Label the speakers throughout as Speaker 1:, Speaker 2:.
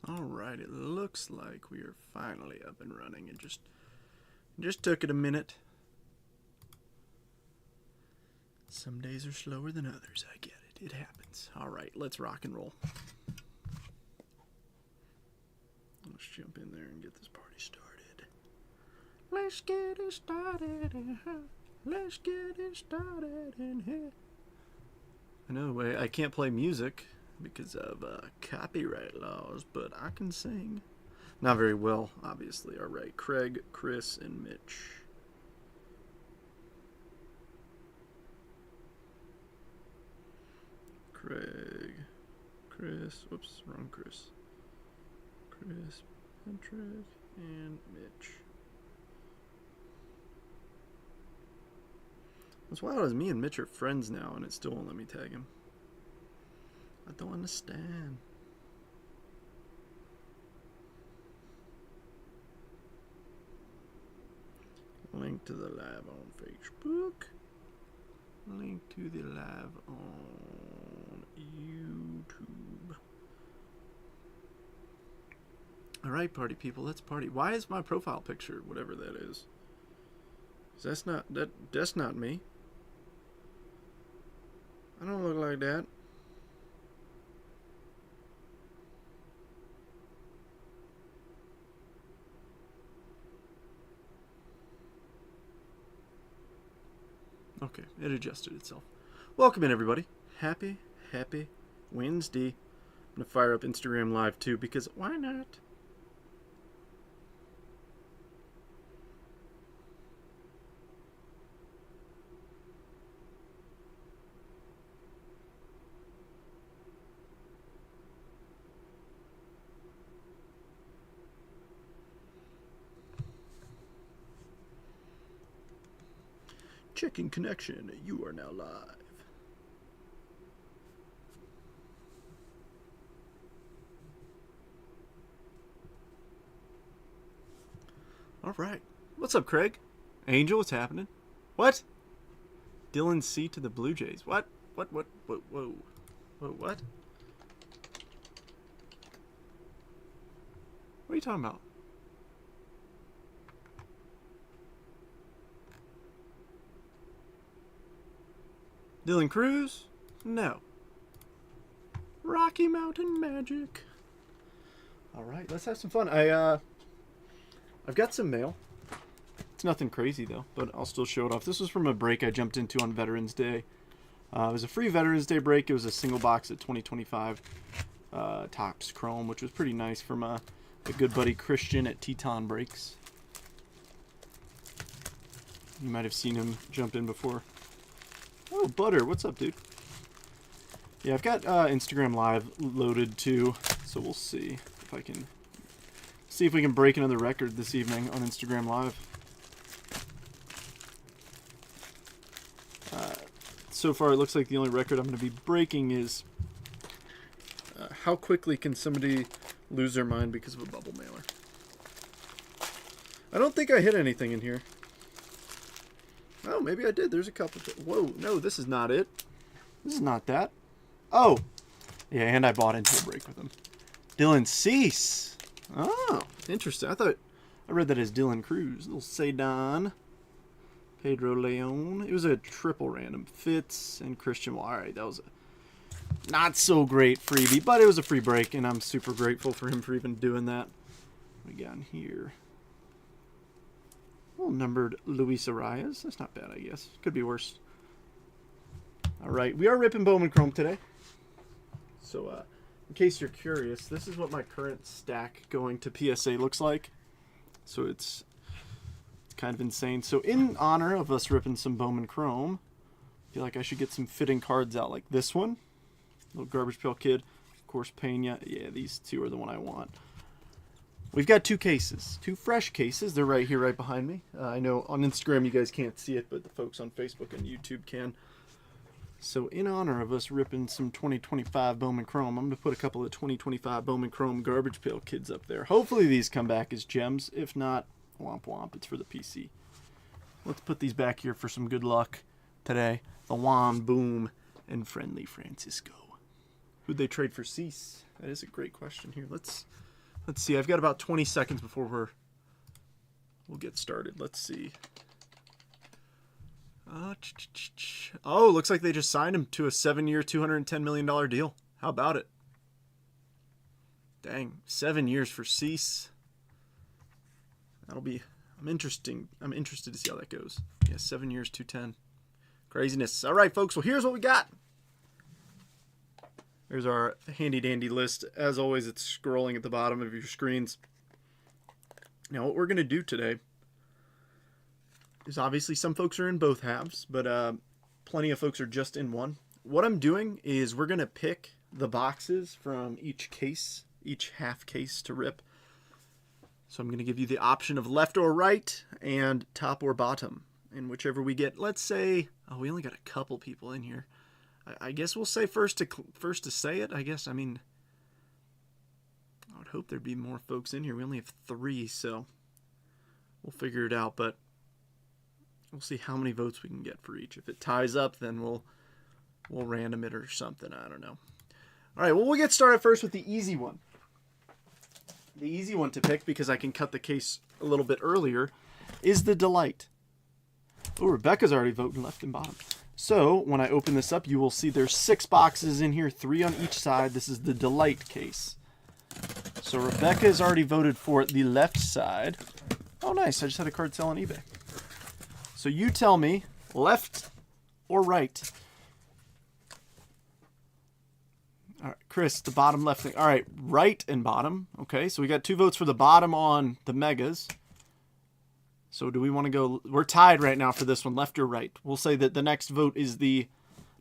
Speaker 1: Alright, it looks like we are finally up and running. It just took it a minute. Some days are slower than others, I get it. It happens. Alright, let's rock and roll. Let's jump in there and get this party started. Let's get it started in here. Let's get it started in here. I know I can't play music because of copyright laws, but I can sing. Not very well, obviously. Alright, Craig, Chris, and Mitch. Craig, Chris, whoops, wrong Chris. Chris, Patrick, and Mitch. What's wild is me and Mitch are friends now, and it still won't let me tag him. I don't understand. Link to the live on Facebook. Link to the live on YouTube. Alright, party people, let's party. Why is my profile picture whatever that is? That's not me. I don't look like that. Okay, it adjusted itself. Welcome in, everybody. Happy Wednesday. I'm going to fire up Instagram Live, too, because why not? Checking connection. You are now live. All right. What's up, Craig? Angel, what's happening? What? Dylan C to the Blue Jays. What? Whoa. Whoa, what? What are you talking about? Dylan Cruz? No. Rocky Mountain Magic. Alright, let's have some fun. I've got some mail. It's nothing crazy, though, but I'll still show it off. This was from a break I jumped into on Veterans Day. It was a free Veterans Day break. It was a single box at 2025 Topps Chrome, which was pretty nice from a good buddy Christian at Teton Breaks. You might have seen him jump in before. Oh, Butter, what's up, dude? Yeah, I've got Instagram Live loaded too, so we'll see if I can if we can break another record this evening on Instagram Live. So far, it looks like the only record I'm going to be breaking is how quickly can somebody lose their mind because of a bubble mailer. I don't think I hit anything in here. Oh, maybe I did. There's a couple. Whoa, no, this is not it. This is not that. Oh. Yeah, and I bought into a break with him. Dylan Cease. Oh, interesting. I read that as Dylan Cruz. Little Cedon. Pedro Leon. It was a triple random. Fitz and Christian. Well, alright, that was a not so great freebie, but it was a free break, and I'm super grateful for him for even doing that. What we got in here? Well, numbered Luis Arias. That's not bad, I guess. Could be worse. All right, we are ripping Bowman Chrome today. So, in case you're curious, this is what my current stack going to PSA looks like. So it's kind of insane. So in honor of us ripping some Bowman Chrome, I feel like I should get some fitting cards out like this one. Little Garbage Pail Kid. Of course, Pena. Yeah, these two are the one I want. We've got two cases, two fresh cases. They're right here, right behind me. I know on Instagram you guys can't see it, but the folks on Facebook and YouTube can. So in honor of us ripping some 2025 Bowman Chrome, I'm going to put a couple of 2025 Bowman Chrome Garbage Pail Kids up there. Hopefully these come back as gems. If not, womp womp, it's for the PC. Let's put these back here for some good luck today. The Juan, Boom, and Friendly Francisco. Who'd they trade for Cease? That is a great question here. Let's Let's see. I've got about 20 seconds before we'll get started. Let's see. Oh, looks like they just signed him to a 7-year, $210 million deal. How about it? Dang, 7 years for Cease. That'll be. I'm interested to see how that goes. Yeah, 7 years, 210. Craziness. All right, folks. Well, here's what we got. There's our handy dandy list. As always, it's scrolling at the bottom of your screens. Now, what we're going to do today is obviously some folks are in both halves, but plenty of folks are just in one. What I'm doing is we're going to pick the boxes from each case, each half case to rip. So I'm going to give you the option of left or right and top or bottom. And whichever we get, let's say, oh, we only got a couple people in here. I guess we'll say first to say it. I guess, I mean, I would hope there'd be more folks in here. We only have 3, so we'll figure it out. But we'll see how many votes we can get for each. If it ties up, then we'll random it or something. I don't know. All right, well, we'll get started first with the easy one. The easy one to pick, because I can cut the case a little bit earlier, is the Delight. Oh, Rebecca's already voting left and bottom. So when I open this up, you will see there's 6 boxes in here, 3 on each side. This is the Delight case. So Rebecca has already voted for the left side. Oh, nice. I just had a card sell on eBay. So you tell me, left or right? All right, Chris, the bottom left thing. All right, right and bottom. Okay, so we got 2 votes for the bottom on the Megas. So do we want to go? We're tied right now for this one, left or right. We'll say that the next vote is the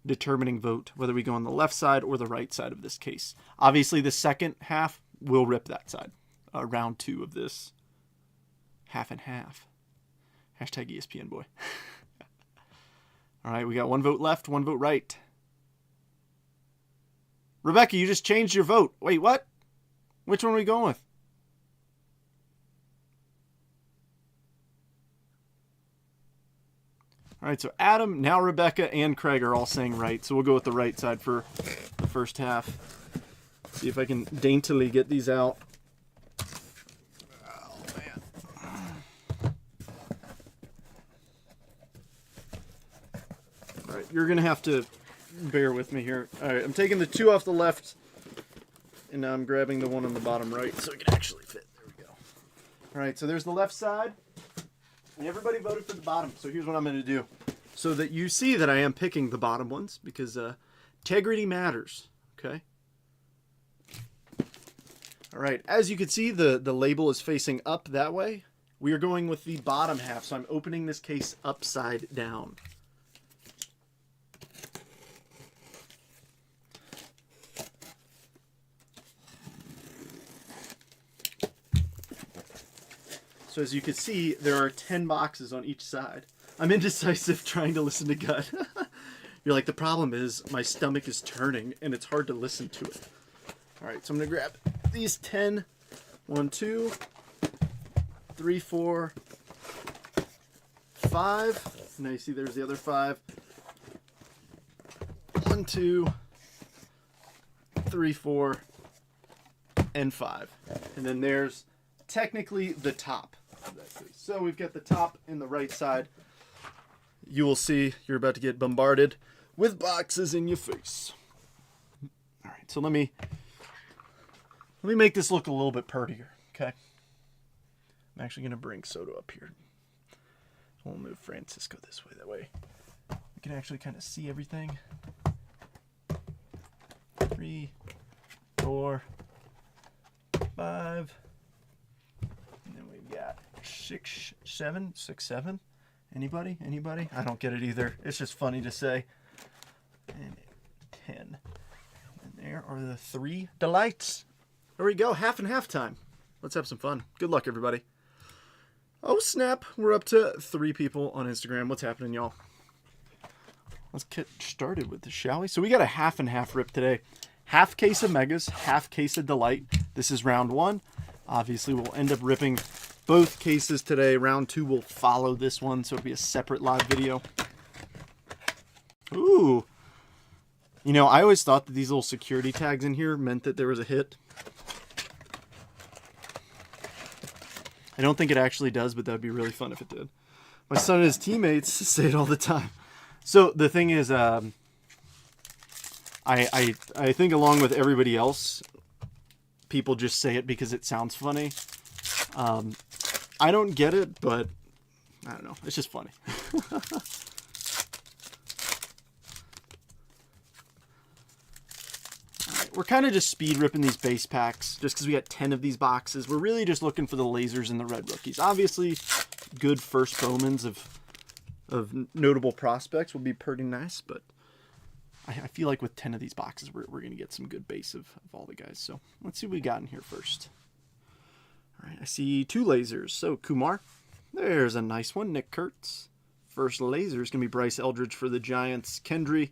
Speaker 1: determining vote, whether we go on the left side or the right side of this case. Obviously, the second half will rip that side. Round 2 of this half and half. Hashtag ESPN boy. All right, we got 1 vote left, 1 vote right. Rebecca, you just changed your vote. Wait, what? Which one are we going with? All right, so Adam, now Rebecca, and Craig are all saying right. So we'll go with the right side for the first half. See if I can daintily get these out. Oh, man. All right, you're going to have to bear with me here. All right, I'm taking the 2 off the left, and now I'm grabbing the one on the bottom right so it can actually fit. There we go. All right, so there's the left side. And everybody voted for the bottom, so here's what I'm going to do. So that you see that I am picking the bottom ones, because integrity matters, okay? All right, as you can see, the label is facing up that way. We are going with the bottom half, so I'm opening this case upside down. So as you can see, there are 10 boxes on each side. I'm indecisive trying to listen to gut. You're like, the problem is my stomach is turning and it's hard to listen to it. All right, so I'm going to grab these 10. 1, 2, 3, 4, 5. Now you see there's the other 5. 1, 2, 3, 4, and 5. And then there's technically the top. So we've got the top and the right side. You will see you're about to get bombarded with boxes in your face. All right, so let me make this look a little bit prettier, okay? I'm actually going to bring Soto up here. We'll move Francisco this way. That way we can actually kind of see everything. 3, 4, 5. And then we've got 6, 7. Anybody? I don't get it either. It's just funny to say. And 10. And there are the 3 delights. There we go. Half and half time. Let's have some fun. Good luck, everybody. Oh, snap. We're up to 3 people on Instagram. What's happening, y'all? Let's get started with this, shall we? So we got a half and half rip today. Half case of Megas, half case of Delight. This is round 1. Obviously, we'll end up ripping both cases today. Round 2 will follow this one, so it'll be a separate live video. Ooh. You know, I always thought that these little security tags in here meant that there was a hit. I don't think it actually does, but that would be really fun if it did. My son and his teammates say it all the time. So the thing is, I think along with everybody else, people just say it because it sounds funny. I don't get it, but I don't know. It's just funny. We're kind of just speed ripping these base packs just because we got 10 of these boxes. We're really just looking for the lasers and the red rookies. Obviously, good first Bowmans of notable prospects would be pretty nice, but I feel like with 10 of these boxes, we're going to get some good base of all the guys. So let's see what we got in here first. All right, I see 2 lasers. So Kumar, there's a nice one. Nick Kurtz. First laser is going to be Bryce Eldridge for the Giants. Kendry.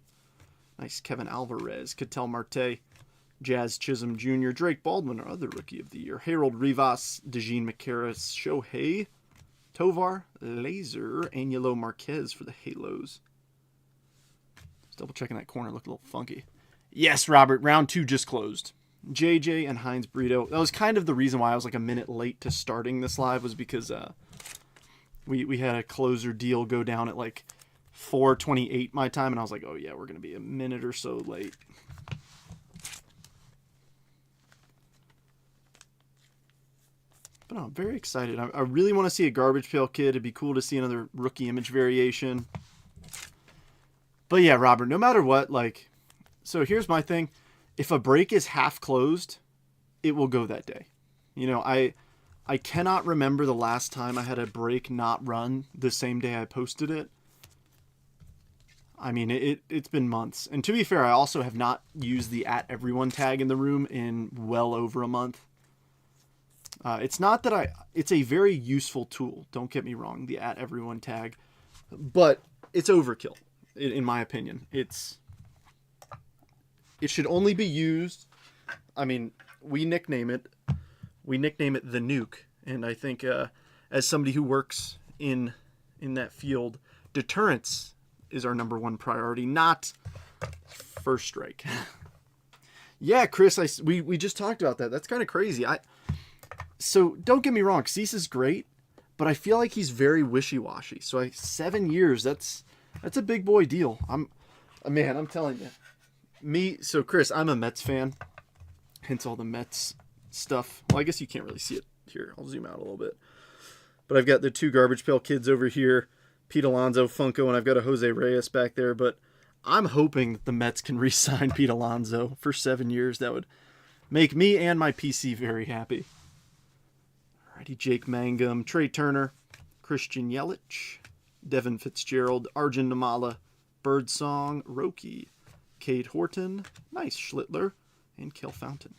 Speaker 1: Nice Kevin Alvarez. Ketel Marte. Jazz Chisholm Jr., Drake Baldwin, our other rookie of the year, Harold Rivas, Dejean McCarris, Shohei, Tovar, Laser, Angelo Marquez for the Halos. Just double checking that corner, looked a little funky. Yes, Robert, round 2 just closed. JJ and Heinz Brito. That was kind of the reason why I was like a minute late to starting this live, was because we had a closer deal go down at like 4:28 my time, and I was like, oh yeah, we're going to be a minute or so late. But I'm very excited. I really want to see a Garbage Pail Kid. It'd be cool to see another rookie image variation. But yeah, Robert, no matter what, like, so here's my thing. If a break is half closed, it will go that day. You know, I cannot remember the last time I had a break not run the same day I posted it. I mean, it's been months. And to be fair, I also have not used the @everyone tag in the room in well over a month. It's not that it's a very useful tool. Don't get me wrong, the @everyone tag, but it's overkill, in my opinion. It should only be used. I mean, we nickname it the nuke. And I think, as somebody who works in that field, deterrence is our number 1 priority, not first strike. Yeah, Chris, we just talked about that. That's kind of crazy. So don't get me wrong, Cease is great, but I feel like he's very wishy-washy. So 7 years, that's a big boy deal. I'm telling you. So Chris, I'm a Mets fan, hence all the Mets stuff. Well, I guess you can't really see it here. I'll zoom out a little bit. But I've got the 2 Garbage Pail Kids over here, Pete Alonso, Funko, and I've got a Jose Reyes back there. But I'm hoping that the Mets can re-sign Pete Alonso for 7 years. That would make me and my PC very happy. Alrighty, Jake Mangum, Trey Turner, Christian Yelich, Devin Fitzgerald, Arjun Namala, Birdsong, Roki, Cade Horton, nice Schlittler, and Kel Fountain.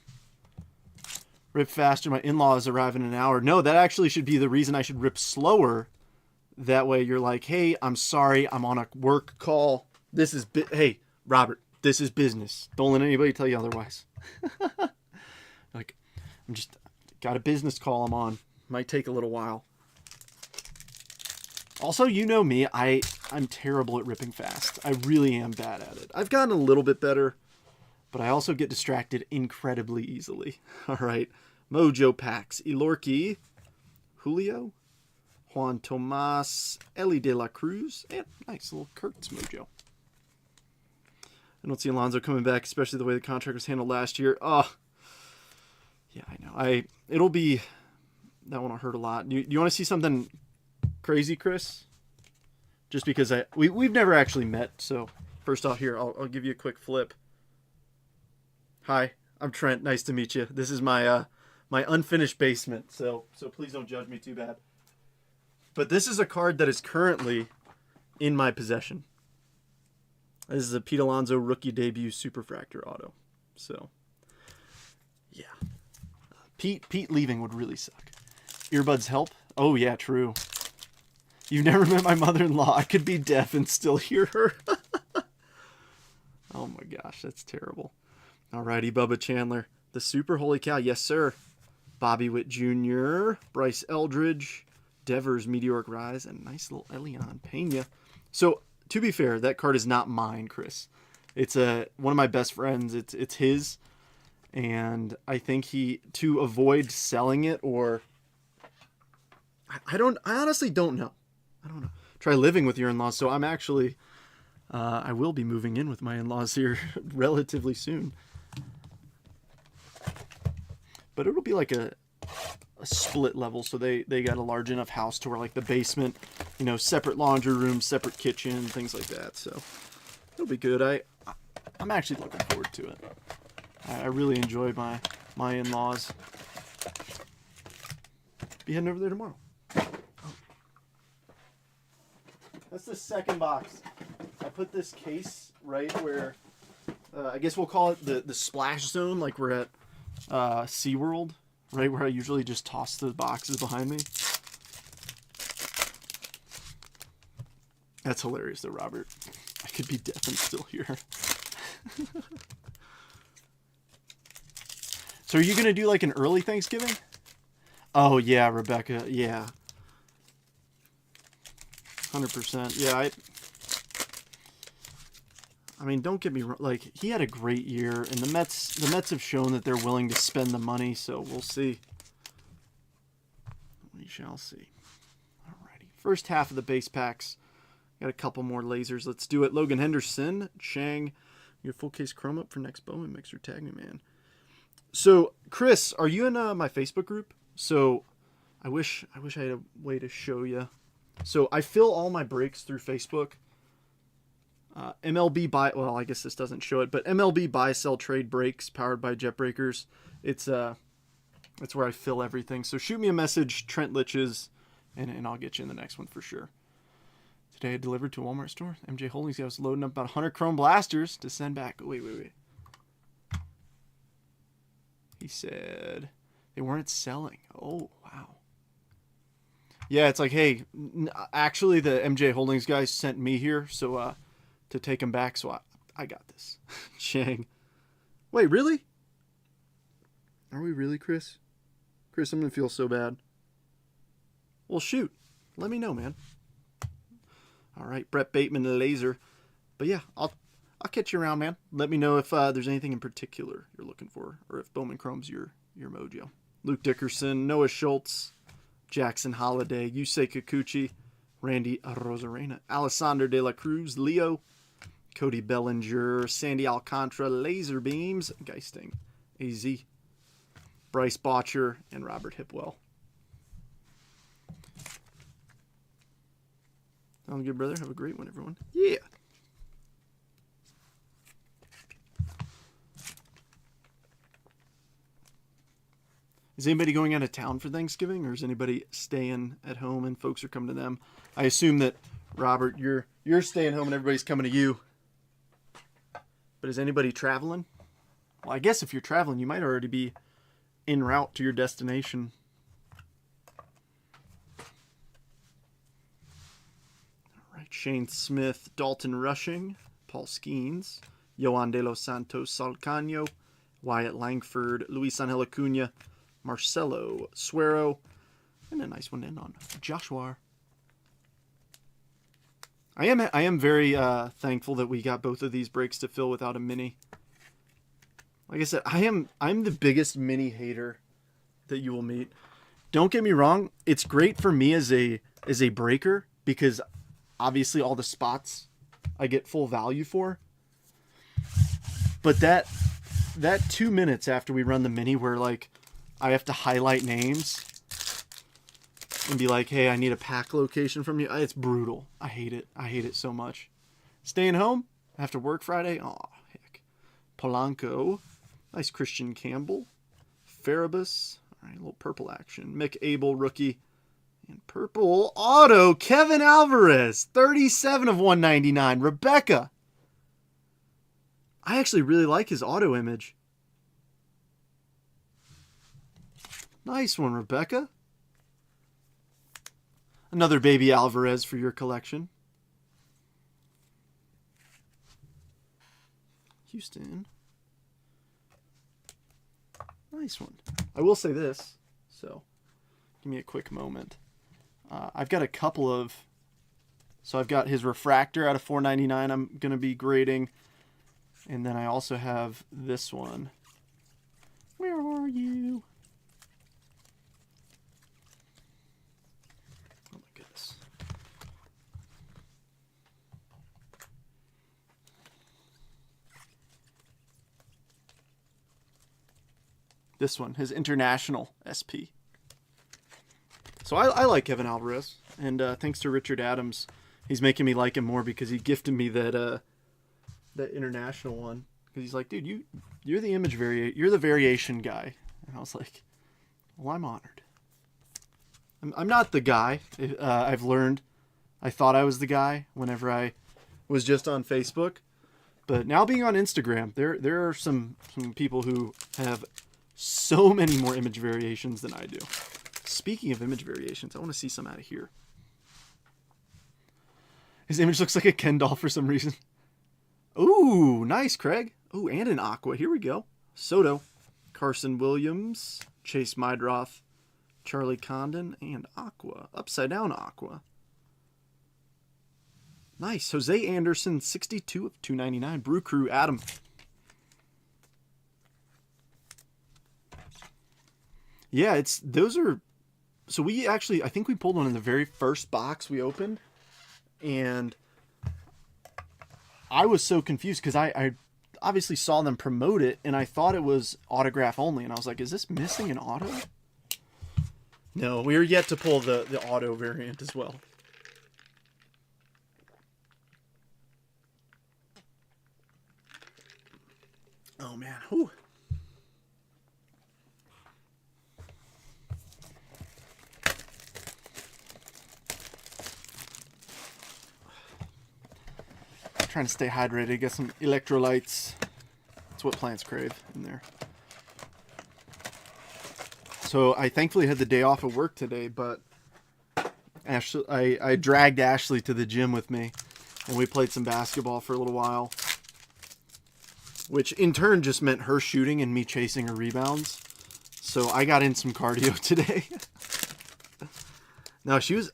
Speaker 1: Rip faster, my in-laws arrive in an hour. No, that actually should be the reason I should rip slower. That way you're like, hey, I'm sorry, I'm on a work call. Hey, Robert, this is business. Don't let anybody tell you otherwise. Like, got a business call I'm on. Might take a little while. Also, you know me, I'm terrible at ripping fast. I really am bad at it. I've gotten a little bit better, but I also get distracted incredibly easily. All right. Mojo Packs, Ilorki, Julio, Juan Tomas, Ellie De La Cruz, and nice little Kurtz Mojo. I don't see Alonso coming back, especially the way the contract was handled last year. Oh, yeah, I know. That one will hurt a lot. Do you want to see something crazy, Chris? Just because we've never actually met, so first off here, I'll give you a quick flip. Hi, I'm Trent. Nice to meet you. This is my my unfinished basement, so please don't judge me too bad. But this is a card that is currently in my possession. This is a Pete Alonso rookie debut Superfractor auto. So, yeah. Pete leaving would really suck. Earbuds help? Oh, yeah, true. You've never met my mother-in-law. I could be deaf and still hear her. Oh, my gosh, that's terrible. Alrighty, Bubba Chandler. The Super Holy Cow. Yes, sir. Bobby Witt Jr., Bryce Eldridge, Devers Meteoric Rise, and nice little Elian Pena. So, to be fair, that card is not mine, Chris. It's one of my best friends. It's his. And I think to avoid selling it or I honestly don't know. I don't know. Try living with your in-laws. So I'm actually, I will be moving in with my in-laws here relatively soon. But it'll be like a split level, so they got a large enough house to where like the basement, separate laundry room, separate kitchen, things like that. So it'll be good. I'm actually looking forward to it. I really enjoy my in-laws. Be heading over there tomorrow. Oh. That's the second box. I put this case right where, I guess we'll call it the splash zone, like we're at SeaWorld, right where I usually just toss the boxes behind me. That's hilarious though, Robert. I could be deaf and still hear. So are you going to do like an early Thanksgiving? Oh yeah, Rebecca. Yeah. 100%. Yeah, I mean, don't get me wrong. Like, he had a great year, and the Mets have shown that they're willing to spend the money, so we'll see. We shall see. Alrighty. First half of the base packs. Got a couple more lasers. Let's do it. Logan Henderson, Chang. Your full case chrome up for next Bowman mixer. Tag me, man. So, Chris, are you in my Facebook group? So, I wish I had a way to show you. So, I fill all my breaks through Facebook. MLB buy, well, I guess this doesn't show it, but MLB buy sell trade breaks powered by Jet Breakers. It's where I fill everything. So shoot me a message, Trent Litches, and I'll get you in the next one for sure. Today I delivered to a Walmart store. MJ Holdings, I was loading up about 100 Chrome Blasters to send back. Wait. He said they weren't selling. Oh, wow. Yeah, it's like, hey, actually the MJ Holdings guys sent me here, so to take them back, so I got this. Chang. Wait, really? Are we really, Chris? Chris, I'm going to feel so bad. Well, shoot. Let me know, man. All right, Brett Bateman, laser. But yeah, I'll catch you around, man. Let me know if there's anything in particular you're looking for, or if Bowman Chrome's your mojo. Luke Dickerson, Noah Schultz, Jackson Holiday, Yusei Kikuchi, Randy Rosarena, Alessandro De La Cruz, Leo, Cody Bellinger, Sandy Alcantara, Laser Beams, Geisting, AZ, Bryce Botcher, and Robert Hipwell. Sound good, brother? Have a great one, everyone. Yeah. Is anybody going out of town for Thanksgiving, or is anybody staying at home and folks are coming to them? I assume that, Robert, you're staying home and everybody's coming to you. But is anybody traveling? Well, I guess if you're traveling, you might already be en route to your destination. All right, Shane Smith, Dalton Rushing, Paul Skeens, Yohan De Los Santos Salcano, Wyatt Langford, Luis Angel Acuna, Marcelo Suero, and a nice one to end on, Joshua. I am very thankful that we got both of these breaks to fill without a mini. Like I said, I'm the biggest mini hater that you will meet. Don't get me wrong, it's great for me as a breaker because obviously all the spots I get full value for. But that 2 minutes after we run the mini where like I have to highlight names and be like, hey, I need a pack location from you. It's brutal. I hate it. I hate it so much. Staying home? I have to work Friday? Oh, heck. Polanco. Nice Christian Campbell. Farabus. All right, a little purple action. Mick Abel, rookie. And purple auto, Kevin Alvarez. 37 of 199. Rebecca. I actually really like his auto image. Nice one, Rebecca. Another baby Alvarez for your collection. Houston. Nice one. I will say this, so give me a quick moment. I've got a couple of... So I've got his refractor out of 499 I'm going to be grading. And then I also have this one. Where are you? This one, his international SP. So I like Kevin Alvarez, and thanks to Richard Adams, he's making me like him more because he gifted me that international one. Because he's like, dude, you're the you're the variation guy, and I was like, well, I'm honored. I'm not the guy. I've learned. I thought I was the guy whenever I was just on Facebook, but now being on Instagram, there are some people who have so many more image variations than I do. Speaking of image variations, I want to see some out of here. His image looks like a Ken doll for some reason. Ooh, nice, Craig. Ooh, and an Aqua. Here we go. Soto, Carson Williams, Chase Mydroth, Charlie Condon, and Aqua. Upside down Aqua. Nice. Jose Anderson, 62 of 299. Brew Crew, Adam. Yeah, those are... So we actually, I think we pulled one in the very first box we opened. And I was so confused because I obviously saw them promote it, and I thought it was autograph only. And I was like, is this missing an auto? No, we are yet to pull the auto variant as well. Oh, man. Whew. Trying to stay hydrated, get some electrolytes. That's what plants crave in there. So I thankfully had the day off of work today, but Ashley, I dragged Ashley to the gym with me, and we played some basketball for a little while, which in turn just meant her shooting and me chasing her rebounds. So I got in some cardio today. No, she was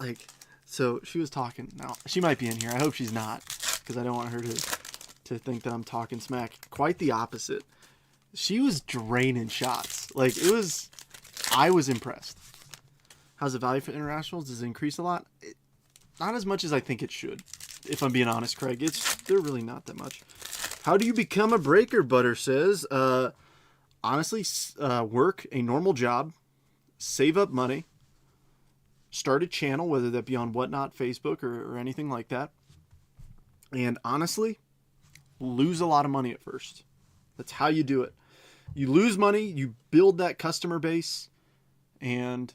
Speaker 1: like, so she was talking. Now she might be in here. I hope she's not, because I don't want her to think that I'm talking smack. Quite the opposite. She was draining shots. Like, I was impressed. How's the value for internationals? Does it increase a lot? Not as much as I think it should, if I'm being honest, Craig. They're really not that much. How do you become a breaker, Butter says? Honestly, work a normal job, save up money, start a channel, whether that be on Whatnot, Facebook, or anything like that. And honestly, lose a lot of money at first. That's how you do it. You lose money, you build that customer base, and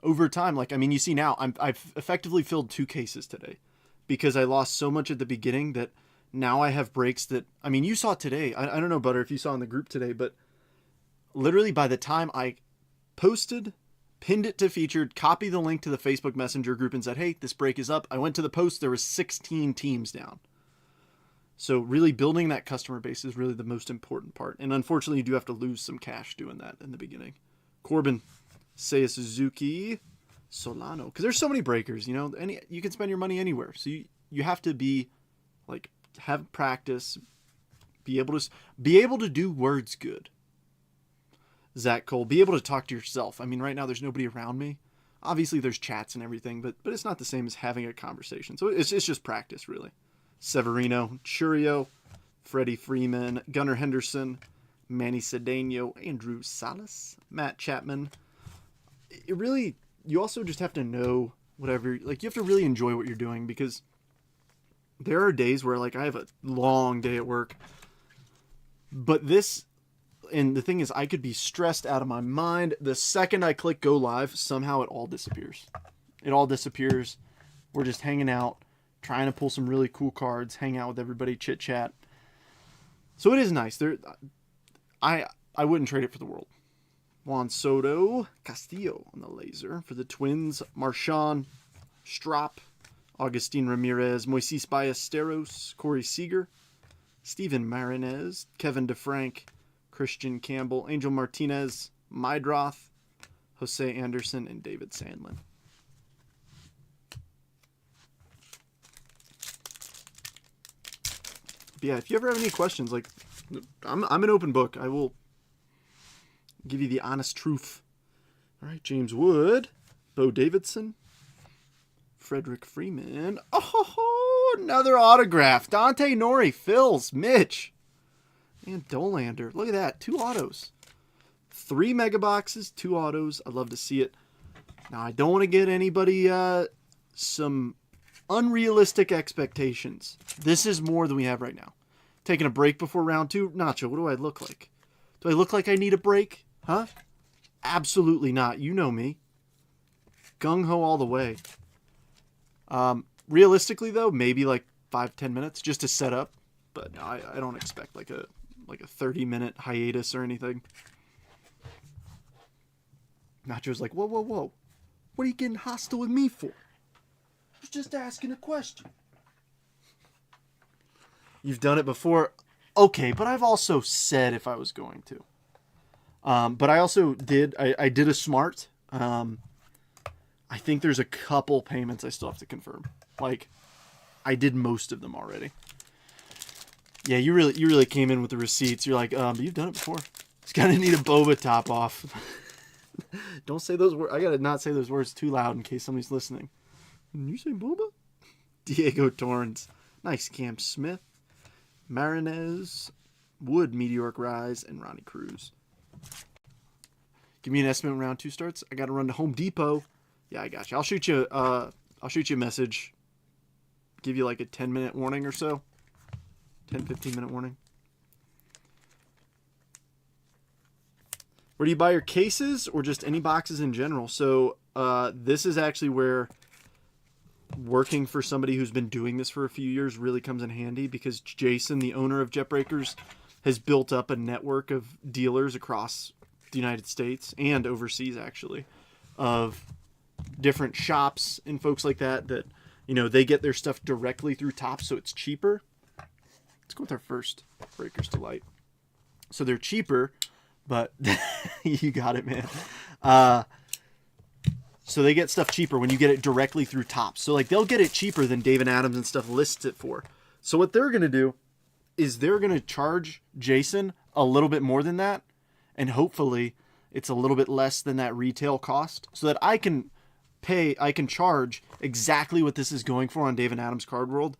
Speaker 1: over time, like, I mean, you see now, I've effectively filled 2 cases today because I lost so much at the beginning that now I have breaks that, I mean, you saw today. I don't know, Butter, if you saw in the group today, but literally by the time I posted, pinned it to featured, copied the link to the Facebook Messenger group and said, hey, this break is up. I went to the post, there was 16 teams down. So really building that customer base is really the most important part. And unfortunately, you do have to lose some cash doing that in the beginning. Corbin, Seiya Suzuki, Solano. Because there's so many breakers, you know. You can spend your money anywhere. So you have to be, like, have practice, be able to do words good. Zach Cole, be able to talk to yourself. I mean, right now there's nobody around me. Obviously there's chats and everything, but it's not the same as having a conversation. So it's just practice, really. Severino, Churio, Freddie Freeman, Gunnar Henderson, Manny Cedeno, Andrew Salas, Matt Chapman. You also just have to know whatever, like, you have to really enjoy what you're doing, because there are days where, like, I have a long day at work, but and the thing is, I could be stressed out of my mind. The second I click go live, somehow it all disappears. It all disappears. We're just hanging out, trying to pull some really cool cards, hang out with everybody, chit chat. So it is nice. I wouldn't trade it for the world. Juan Soto, Castillo on the laser for the Twins. Marshawn, Strop, Augustin Ramirez, Moises Ballesteros, Corey Seager, Steven Marinez, Kevin DeFrank, Christian Campbell, Angel Martinez, Mydroth, Jose Anderson, and David Sandlin. But yeah, if you ever have any questions, like, I'm an open book. I will give you the honest truth. All right, James Wood, Bo Davidson, Frederick Freeman. Oh, another autograph. Dante Nori, Phils, Mitch, and Dolander. Look at that, 2 autos. 3 mega boxes, 2 autos. I'd love to see it. Now, I don't want to get anybody some unrealistic expectations. This is more than we have right now. Taking a break before round 2. Nacho, what do I look like? Do I look like I need a break? Huh? Absolutely not. You know me. Gung-ho all the way. Realistically, though, maybe like 5-10 minutes just to set up. But no, I don't expect like a 30-minute hiatus or anything. Nacho's like, whoa, whoa, whoa. What are you getting hostile with me for? I was just asking a question. You've done it before. Okay, but I've also said if I was going to. But I also did. I did a smart. I think there's a couple payments I still have to confirm. Like, I did most of them already. Yeah, you really came in with the receipts. You're like, you've done it before. It's gonna need a boba top off. Don't say those words. I gotta not say those words too loud in case somebody's listening. Did you say boba? Diego Torrens. Nice. Cam Smith. Marinez. Wood, Meteoric Rise, and Ronnie Cruz. Give me an estimate when round 2 starts. I gotta run to Home Depot. Yeah, I got you. I'll shoot you a message. Give you like a 10-minute warning or so. 10-15-minute warning. Where do you buy your cases or just any boxes in general? So this is actually where working for somebody who's been doing this for a few years really comes in handy, because Jason, the owner of Jetbreakers, has built up a network of dealers across the United States and overseas, actually, of different shops and folks like that, you know, they get their stuff directly through Topps, so it's cheaper. Let's go with our first Breakers Delight. So they're cheaper, but you got it, man. So they get stuff cheaper when you get it directly through Topps. So like they'll get it cheaper than David Adams and stuff lists it for. So what they're going to do is they're going to charge Jason a little bit more than that, and hopefully it's a little bit less than that retail cost, so that I can charge exactly what this is going for on David Adams Card World,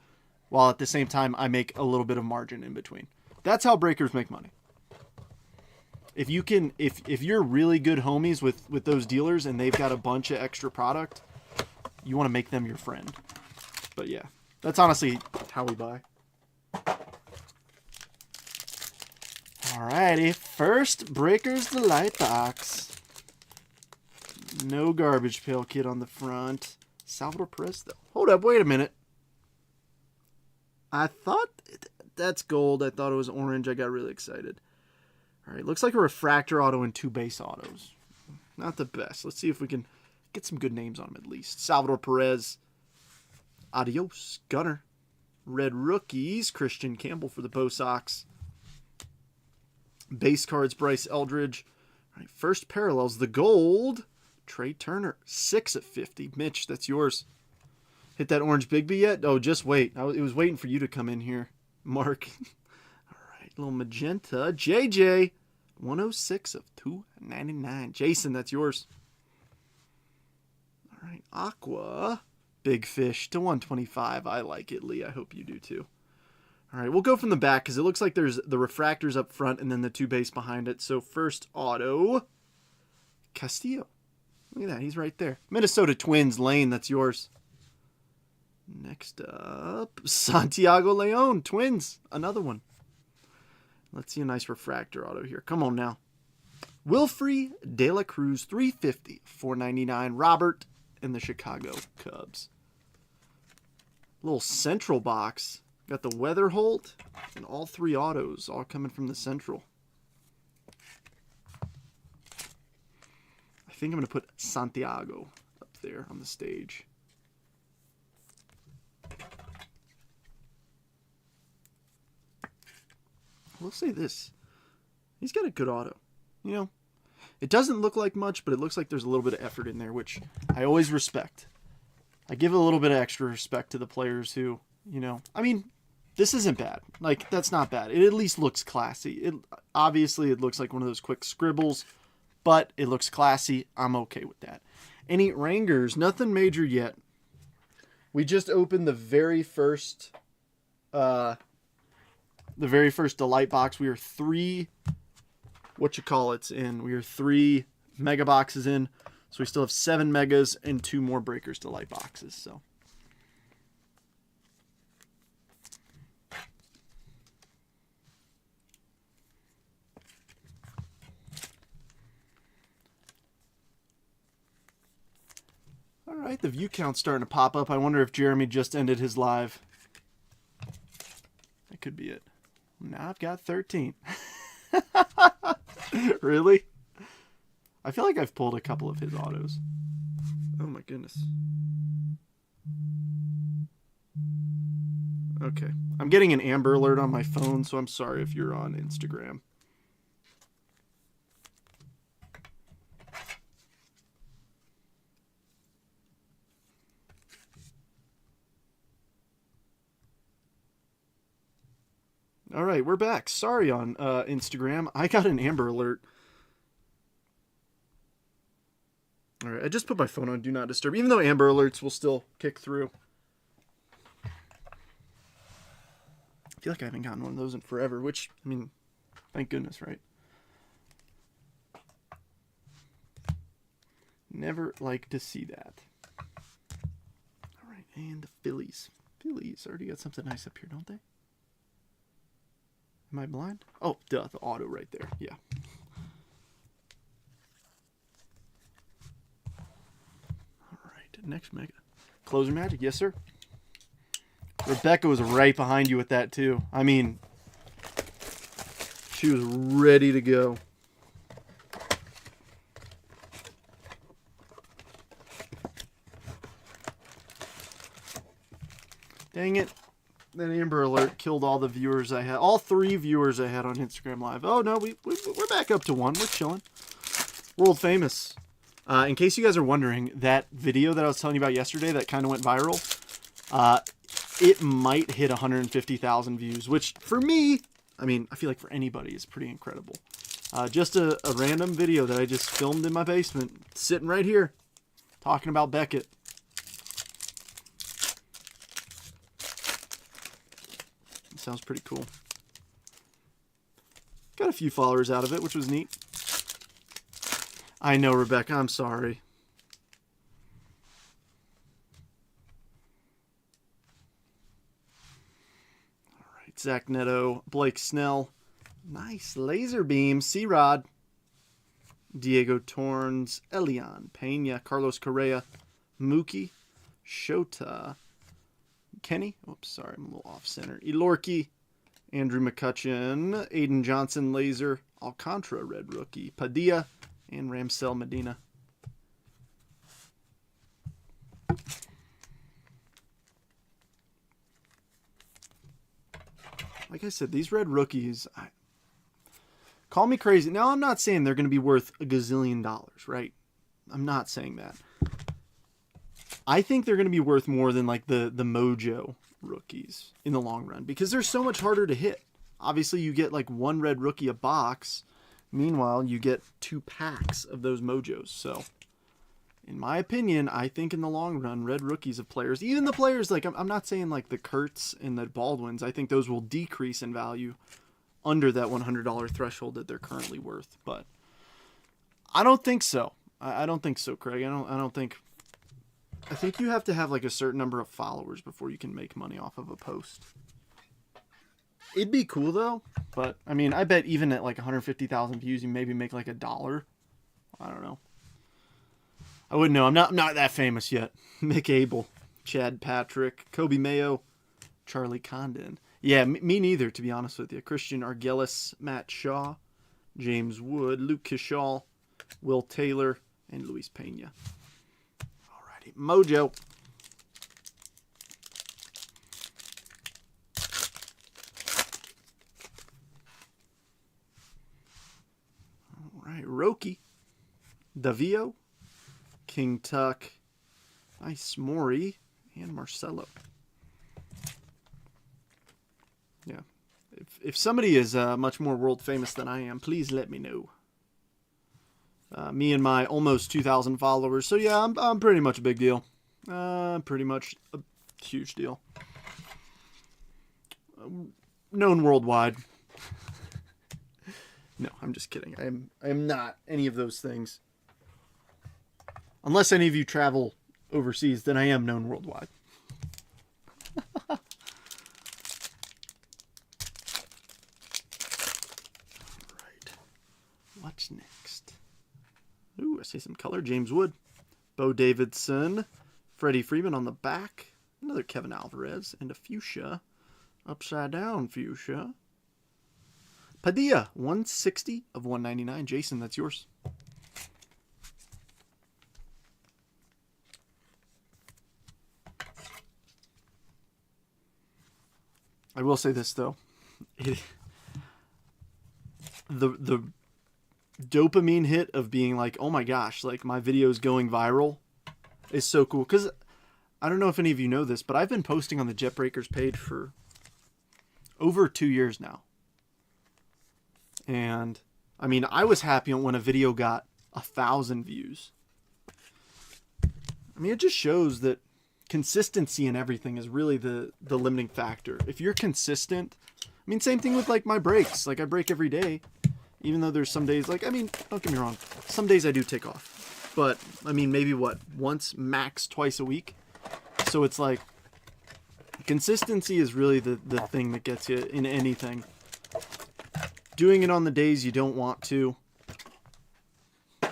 Speaker 1: while at the same time I make a little bit of margin in between. That's how breakers make money. If you can, if you're really good homies with those dealers and they've got a bunch of extra product, you want to make them your friend. But yeah, that's honestly how we buy. Alrighty, first Breakers Delight box. No garbage pail kit on the front. Salvador Perez though. Hold up, wait a minute. I thought that's gold. I thought it was orange. I got really excited. All right, looks like a refractor auto and 2 base autos. Not the best. Let's see if we can get some good names on them at least. Salvador Perez. Adios. Gunner. Red rookies. Christian Campbell for the Bo Sox. Base cards, Bryce Eldridge. All right, first parallels, the gold. Trey Turner. 6 of 50. Mitch, that's yours. Hit that orange Bigby yet? Oh, just wait. It was waiting for you to come in here, Mark. All right, little magenta. JJ. 106 of 299. Jason, that's yours. All right, Aqua. Big Fish to 125. I like it, Lee. I hope you do too. All right, we'll go from the back because it looks like there's the refractors up front and then the 2 base behind it. So first auto. Castillo. Look at that. He's right there. Minnesota Twins. Lane, that's yours. Next up, Santiago Leon. Twins. Another one. Let's see a nice refractor auto here. Come on now. Wilfrey De La Cruz, 350, 499. Robert and the Chicago Cubs. Little central box. Got the Weatherholt and all 3 autos, all coming from the central. I think I'm going to put Santiago up there on the stage. We'll say this. He's got a good auto. You know, it doesn't look like much, but it looks like there's a little bit of effort in there, which I always respect. I give a little bit of extra respect to the players who, you know, I mean, this isn't bad. Like, that's not bad. It at least looks classy. Obviously, it looks like one of those quick scribbles, but it looks classy. I'm okay with that. Any Rangers, nothing major yet. We just opened the very first Delight box. We are 3 whatchamacallits in. We are 3 mega boxes in. So we still have 7 megas and 2 more Breakers Delight boxes. So. All right, the view count's starting to pop up. I wonder if Jeremy just ended his live. That could be it. Now I've got 13. Really? I feel like I've pulled a couple of his autos. Oh my goodness. Okay. I'm getting an Amber Alert on my phone, so I'm sorry if you're on Instagram. All right, we're back. Sorry on Instagram. I got an Amber Alert. All right, I just put my phone on Do Not Disturb, even though Amber Alerts will still kick through. I feel like I haven't gotten one of those in forever, which, I mean, thank goodness, right? Never like to see that. All right, and the Phillies. Phillies already got something nice up here, don't they? Am I blind? Oh, duh, the auto right there. Yeah. All right, next mega. Closer magic, yes, sir. Rebecca was right behind you with that, too. I mean, she was ready to go. Dang it. That Amber Alert killed all the viewers I had. All 3 viewers I had on Instagram Live. Oh, no, we're back up to 1. We're chilling. World famous. In case you guys are wondering, that video that I was telling you about yesterday that kind of went viral, it might hit 150,000 views, which for me, I mean, I feel like for anybody is pretty incredible. Just a random video that I just filmed in my basement, sitting right here, talking about Beckett. It sounds pretty cool. Got a few followers out of it, which was neat. I know, Rebecca, I'm sorry. Zach Neto, Blake Snell. Nice laser beam. C-Rod. Diego Torns. Elian. Pena. Carlos Correa. Mookie. Shota. Kenny. Oops, sorry, I'm a little off center. Elorki. Andrew McCutcheon. Aiden Johnson. Laser. Alcantara. Red rookie. Padilla. And Ramsell Medina. Like I said, these red rookies, call me crazy. Now, I'm not saying they're going to be worth $1 gazillion, right? I'm not saying that. I think they're going to be worth more than like the Mojo rookies in the long run because they're so much harder to hit. Obviously, you get like 1 red rookie a box. Meanwhile, you get 2 packs of those Mojos. So, in my opinion, I think in the long run, red rookies of players, even the players, like, I'm not saying like the Kurtz and the Baldwins, I think those will decrease in value under that $100 threshold that they're currently worth. But I don't think so. I don't think so, Craig. I think you have to have like a certain number of followers before you can make money off of a post. It'd be cool though, but I mean, I bet even at like 150,000 views, you maybe make like $1. I don't know. I wouldn't know. I'm not that famous yet. Mick Abel, Chad Patrick, Kobe Mayo, Charlie Condon. Yeah, me neither, to be honest with you. Christian Argelis, Matt Shaw, James Wood, Luke Kishal, Will Taylor, and Luis Pena. Alrighty, Mojo. Alright, Roki, Davio, King Tuck, nice Maury, and Marcelo. Yeah. If somebody is much more world famous than I am, please let me know. Me and my almost 2,000 followers. So yeah, I'm pretty much a big deal. Pretty much a huge deal. Known worldwide. No, I'm just kidding. I am not any of those things. Unless any of you travel overseas, then I am known worldwide. Right. What's next? Ooh, I see some color. James Wood. Bo Davidson. Freddie Freeman on the back. Another Kevin Alvarez. And a fuchsia. Upside down fuchsia. Padilla. 160 of 199. Jason, that's yours. I will say this, though. The dopamine hit of being like, oh my gosh, like my video's going viral is so cool. Because I don't know if any of you know this, but I've been posting on the Jetbreakers page for over 2 years now. And I mean, I was happy when a video got 1,000 views. I mean, it just shows that consistency in everything is really the limiting factor. If you're consistent, I mean, same thing with like my breaks. Like I break every day, even though there's some days like, I mean, don't get me wrong. Some days I do take off, but I mean, maybe once, max twice a week. So it's like consistency is really the thing that gets you in anything. Doing it on the days you don't want to,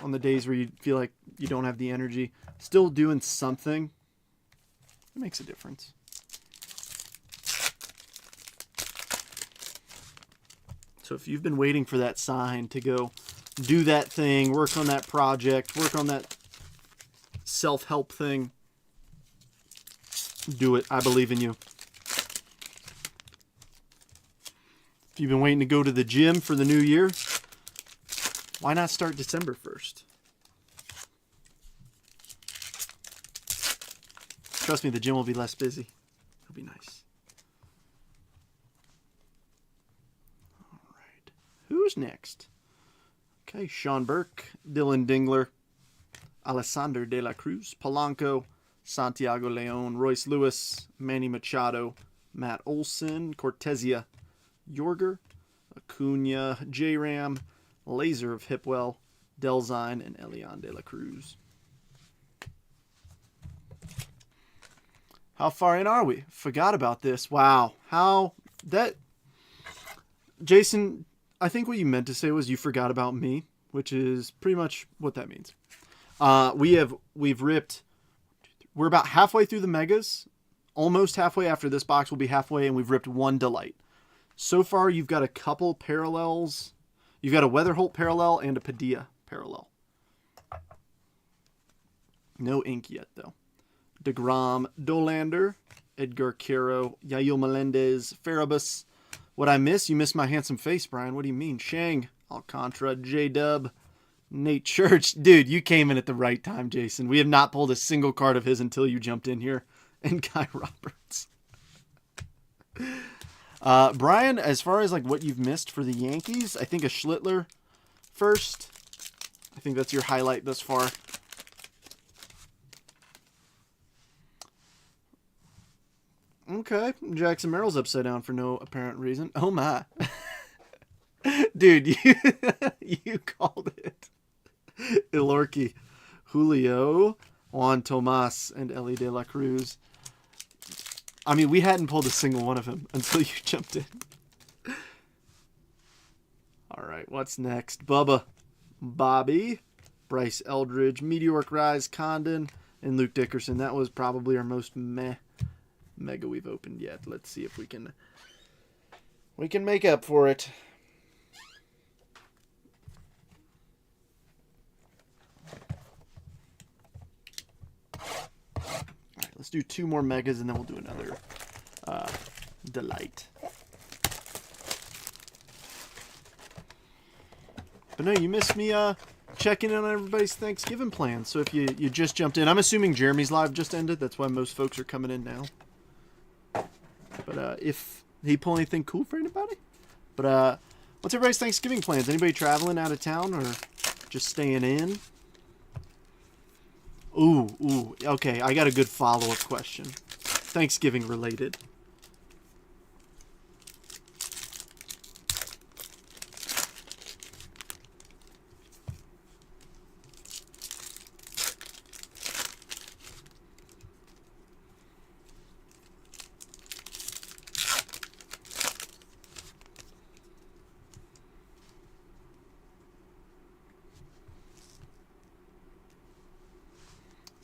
Speaker 1: on the days where you feel like you don't have the energy, still doing something, it makes a difference. So if you've been waiting for that sign to go do that thing, work on that project, work on that self-help thing, do it. I believe in you. If you've been waiting to go to the gym for the new year, why not start December 1st? Trust me, the gym will be less busy. It'll be nice. All right. Who's next? Okay, Sean Burke, Dylan Dingler, Alessandro De La Cruz, Polanco, Santiago Leon, Royce Lewis, Manny Machado, Matt Olson, Cortezia, Yorger, Acuna, J-Ram, Laser of Hipwell, Delzine, and Elian De La Cruz. How far in are we? Forgot about this. Wow. How that... Jason, I think what you meant to say was you forgot about me, which is pretty much what that means. We've ripped... We're about halfway through the megas. Almost halfway. After this box will be halfway, and we've ripped one Delight. So far, you've got a couple parallels. You've got a Weatherholt parallel and a Padilla parallel. No ink yet, though. DeGrom, Dolander, Edgar Quero, Yael Melendez, Farabus. What I miss? You miss my handsome face, Brian. What do you mean? Shang, Alcantara, J-Dub, Nate Church. Dude, you came in at the right time, Jason. We have not pulled a single card of his until you jumped in here. And Guy Roberts. Brian, as far as like what you've missed for the Yankees, I think a Schlittler first. I think that's your highlight thus far. Okay, Jackson Merrill's upside down for no apparent reason. Oh my. Dude, you called it. Ilorki, Julio, Juan Tomas, and Ellie De La Cruz. I mean, we hadn't pulled a single one of them until you jumped in. All right, what's next? Bubba, Bobby, Bryce Eldridge, Meteoric Rise, Condon, and Luke Dickerson. That was probably our most mega we've opened yet. Let's see if we can make up for it. All right, let's do 2 more megas and then we'll do another Delight. But no, you missed me checking in on everybody's Thanksgiving plans. So if you just jumped in, I'm assuming Jeremy's live just ended. That's why most folks are coming in now. But if he pull anything cool for anybody? But what's everybody's Thanksgiving plans? Anybody traveling out of town or just staying in? Ooh. Okay, I got a good follow-up question. Thanksgiving related.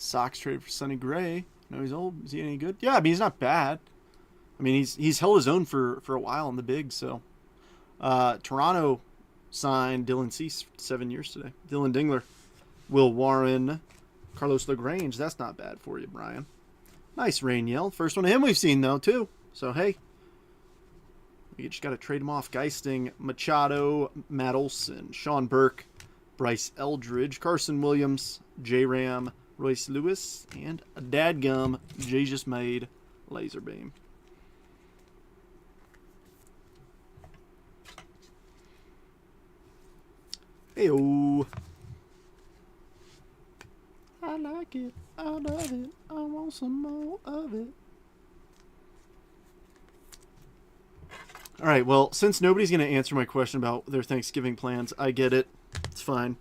Speaker 1: Sox traded for Sonny Gray. No, he's old. Is he any good? Yeah, I mean, he's not bad. I mean, he's held his own for a while in the big. So, Toronto signed Dylan Cease 7 years today. Dylan Dingler, Will Warren, Carlos LaGrange. That's not bad for you, Brian. Nice Rainiel. First one of him we've seen, though, too. So, hey. You just got to trade him off. Geisting, Machado, Matt Olson, Sean Burke, Bryce Eldridge, Carson Williams, J-Ram, Royce Lewis, and a dadgum Jay just made Laser Beam. Hey-oh. I like it. I love it. I want some more of it. All right, well, since nobody's going to answer my question about their Thanksgiving plans, I get it. It's fine.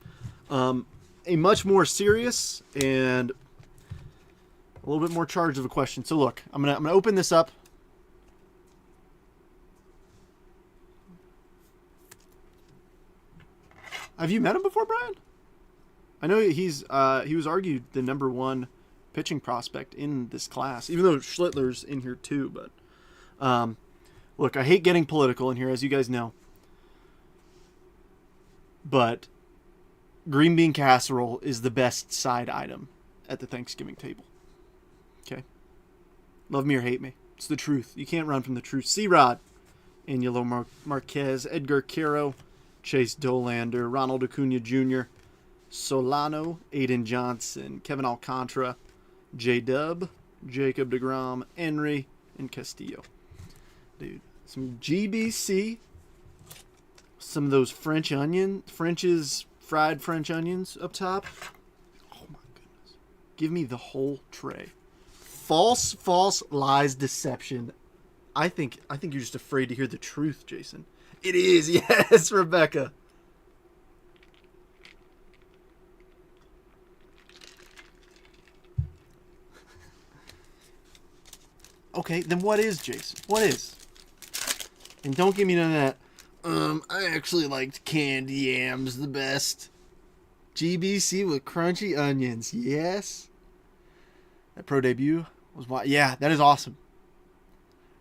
Speaker 1: A much more serious and a little bit more charged of a question. So look, I'm gonna open this up. Have you met him before, Brian? I know he was argued the #1 pitching prospect in this class, even though Schlittler's in here too. But look, I hate getting political in here, as you guys know. But green bean casserole is the best side item at the Thanksgiving table. Okay? Love me or hate me. It's the truth. You can't run from the truth. C-Rod, Angelo Marquez, Edgar Caro, Chase Dolander, Ronald Acuna Jr., Solano, Aiden Johnson, Kevin Alcantara, J-Dub, Jacob deGrom, Henry, and Castillo. Dude, some GBC, some of those French's fried French onions up top. Oh my goodness. Give me the whole tray. False, lies, deception. I think you're just afraid to hear the truth, Jason. It is, yes, Rebecca. Okay, then what is, Jason? What is? And don't give me none of that. I actually liked candy yams the best. GBC with crunchy onions, yes. That pro debut was wild. Yeah, that is awesome.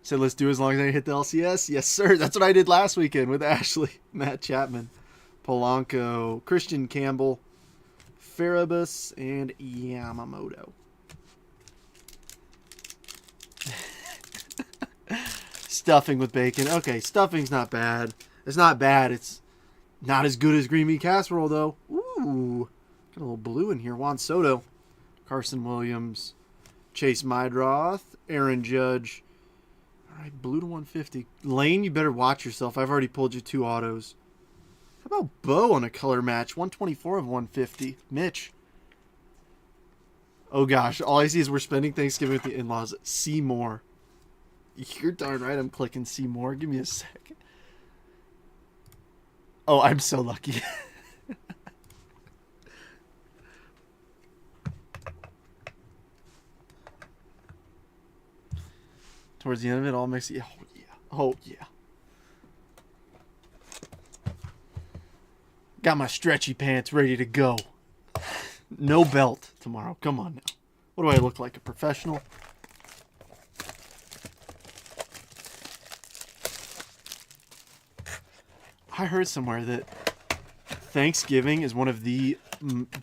Speaker 1: Said let's do it as long as I hit the LCS. Yes, sir. That's what I did last weekend with Ashley, Matt Chapman, Polanco, Christian Campbell, Farabus, and Yamamoto. Stuffing with bacon. Okay, stuffing's not bad. It's not bad. It's not as good as green bean casserole, though. Ooh. Got a little blue in here. Juan Soto, Carson Williams, Chase Mydroth, Aaron Judge. All right, blue to 150. Lane, you better watch yourself. I've already pulled you 2 autos. How about Bo on a color match? 124 of 150. Mitch. Oh, gosh. All I see is we're spending Thanksgiving with the in-laws. See more. You're darn right I'm clicking see more. Give me a second. Oh, I'm so lucky. Towards the end of it, all makes it. Oh, yeah. Oh, yeah. Got my stretchy pants ready to go. No belt tomorrow. Come on now. What do I look like? A professional? I heard somewhere that Thanksgiving is one of the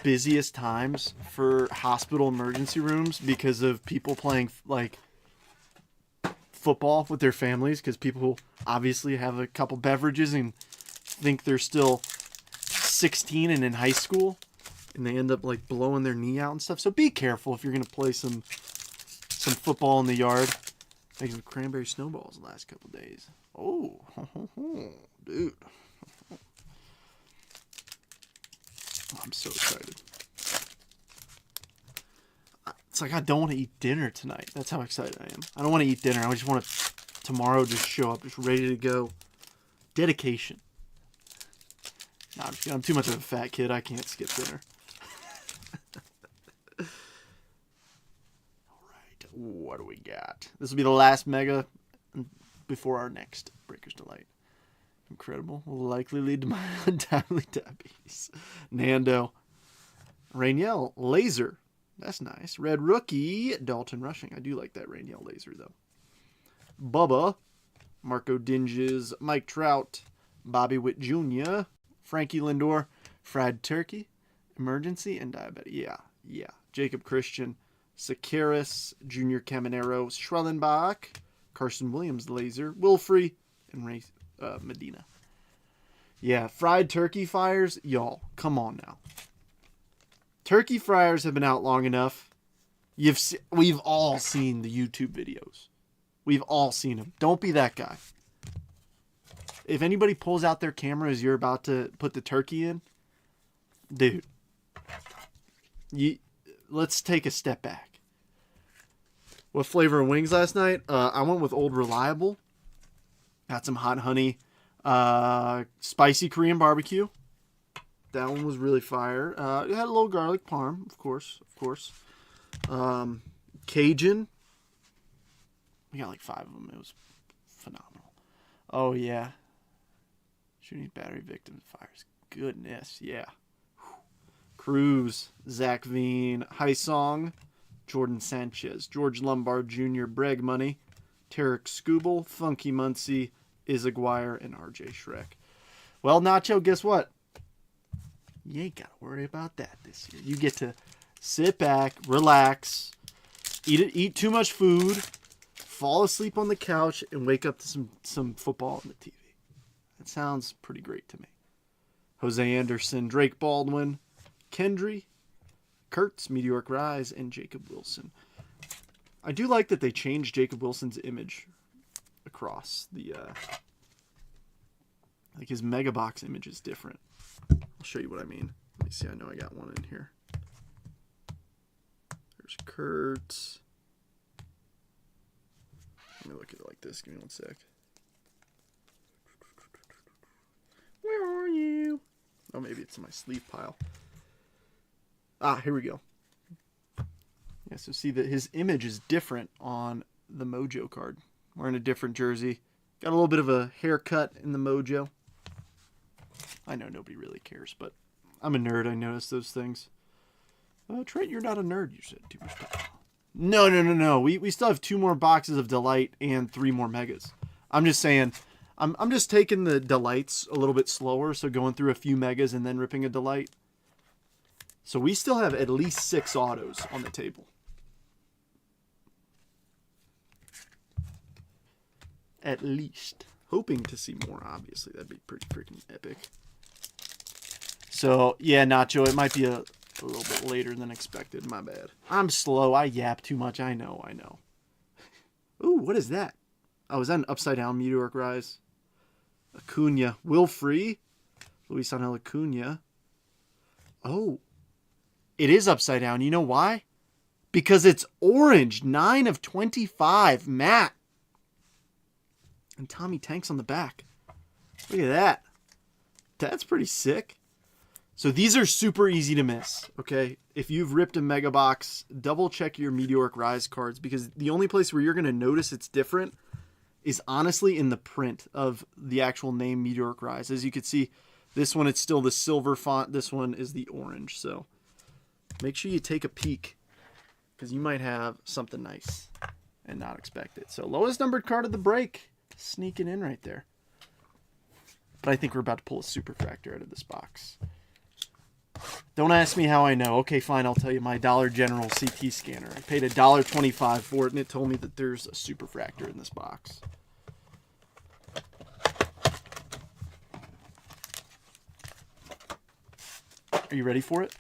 Speaker 1: busiest times for hospital emergency rooms because of people playing like football with their families, because people obviously have a couple beverages and think they're still 16 and in high school, and they end up like blowing their knee out and stuff. So be careful if you're going to play some football in the yard. Making cranberry snowballs the last couple days. Oh, dude. I'm so excited. It's like I don't want to eat dinner tonight. That's how excited I am. I don't want to eat dinner. I just want to tomorrow just show up, just ready to go. Dedication. Nah, I'm too much of a fat kid. I can't skip dinner. Alright, what do we got? This will be the last mega before our next Breaker's Delight. Incredible. Will likely lead to my untimely diabetes. Nando. Rainiel. Laser. That's nice. Red rookie, Dalton Rushing. I do like that rain yell laser, though. Bubba, Marco Dinges, Mike Trout, Bobby Witt Jr., Frankie Lindor, Fried Turkey, Emergency, and Diabetic. Yeah. Jacob Christian, Sakaris, Junior Caminero, Schrellenbach, Carson Williams, Laser, Wilfrey, and Ray Medina. Yeah, Fried Turkey fires, y'all, come on now. Turkey fryers have been out long enough. We've all seen the YouTube videos. We've all seen them. Don't be that guy. If anybody pulls out their camera as you're about to put the turkey in, dude, let's take a step back. What flavor of wings last night? I went with Old Reliable. Got some hot honey, spicy Korean barbecue. That one was really fire. It had a little garlic parm, of course. Cajun. We got like 5 of them. It was phenomenal. Oh, yeah. Shooting battery victim fires. Goodness, yeah. Cruz, Zach Veen, Haisong, Jordan Sanchez, George Lombard Jr., Breg Money, Tarek Skubal, Funky Muncie, Iz Aguirre, and RJ Shrek. Well, Nacho, guess what? You ain't got to worry about that this year. You get to sit back, relax, eat too much food, fall asleep on the couch, and wake up to some football on the TV. That sounds pretty great to me. Jose Anderson, Drake Baldwin, Kendry, Kurtz, Meteoric Rise, and Jacob Wilson. I do like that they changed Jacob Wilson's image across the... like his Mega Box image is different. I'll show you what I mean. Let me see. I know I got one in here. There's Kurtz. Let me look at it like this. Give me one sec. Where are you? Oh, maybe it's in my sleeve pile. Here we go. Yeah, so see that his image is different on the Mojo card. Wearing a different jersey. Got a little bit of a haircut in the Mojo. I know nobody really cares, but I'm a nerd. I notice those things. Trent, you're not a nerd, you said. Too much time. No. We still have 2 more boxes of Delight and 3 more Megas. I'm just saying, I'm just taking the Delights a little bit slower, so going through a few Megas and then ripping a Delight. So we still have at least 6 autos on the table. At least. Hoping to see more, obviously. That'd be pretty freaking epic. So, yeah, Nacho, it might be a little bit later than expected. My bad. I'm slow. I yap too much. I know. Ooh, what is that? Oh, is that an upside-down Meteoric Rise? Acuna. Wilfrey. Luis Angel Acuna. Oh. It is upside down. You know why? Because it's orange. 9 of 25. Matt. And Tommy Tanks on the back. Look at that. That's pretty sick. So these are super easy to miss, okay? If you've ripped a Mega Box, double check your Meteoric Rise cards, because the only place where you're going to notice it's different is honestly in the print of the actual name Meteoric Rise. As you can see, this one, it's still the silver font. This one is the orange. So make sure you take a peek, because you might have something nice and not expect it. So lowest numbered card of the break, sneaking in right there. But I think we're about to pull a Superfractor out of this box. Don't ask me how I know. Okay, fine, I'll tell you. My Dollar General CT scanner. I paid $1.25 for it, and it told me that there's a Superfractor in this box. Are you ready for it?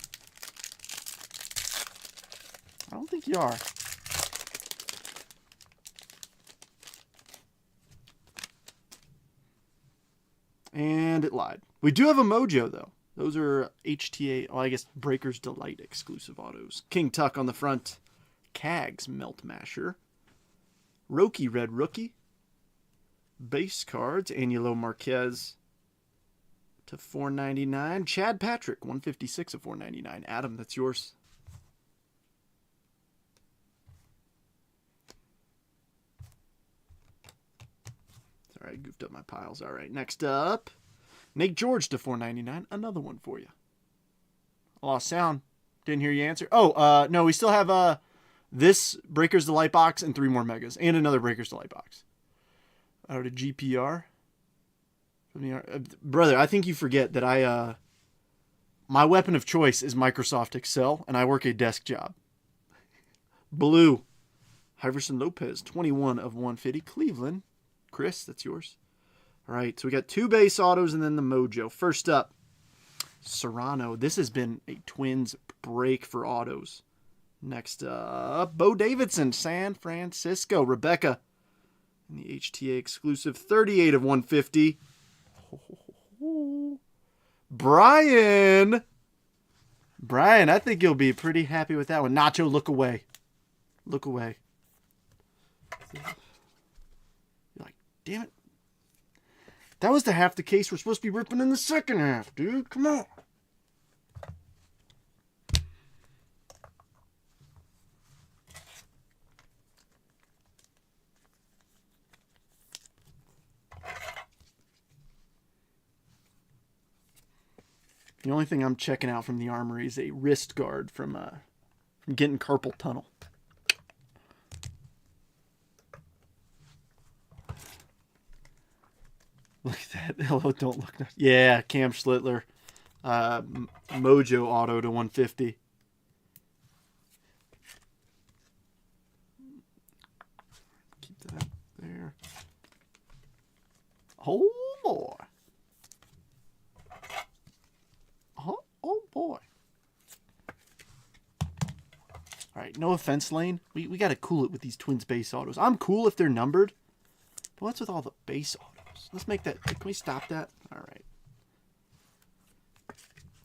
Speaker 1: I don't think you are. And it lied. We do have a Mojo, though. Those are HTA, I guess Breaker's Delight exclusive autos. King Tuck on the front. Cags Melt Masher. Roki Red Rookie. Base cards. Anuelo Marquez to $4.99. Chad Patrick, $156 of $4.99. Adam, that's yours. Sorry, I goofed up my piles. All right, next up. Nate George to $4.99. Another one for you. I lost sound. Didn't hear you answer. Oh, no, we still have this Breakers Delight box and 3 more megas. And another Breakers Delight box. Out of GPR. Brother, I think you forget that my weapon of choice is Microsoft Excel, and I work a desk job. Blue. Iverson Lopez, 21 of 150. Cleveland. Chris, that's yours. All right, so we got 2 base autos and then the Mojo. First up, Serrano. This has been a Twins break for autos. Next up, Bo Davidson, San Francisco. Rebecca in the HTA exclusive, 38 of 150. Brian, I think you'll be pretty happy with that one. Nacho, look away. Look away. You're like, damn it. That was the half the case we're supposed to be ripping in the second half, dude. Come on. The only thing I'm checking out from the armory is a wrist guard from getting carpal tunnel. Look at that. Hello, don't look. Yeah, Cam Schlittler. Mojo auto to 150. Keep that there. Oh, boy. Oh boy. All right, no offense, Lane. We got to cool it with these Twins base autos. I'm cool if they're numbered. But what's with all the base autos? Let's make that. Can we stop that? All right.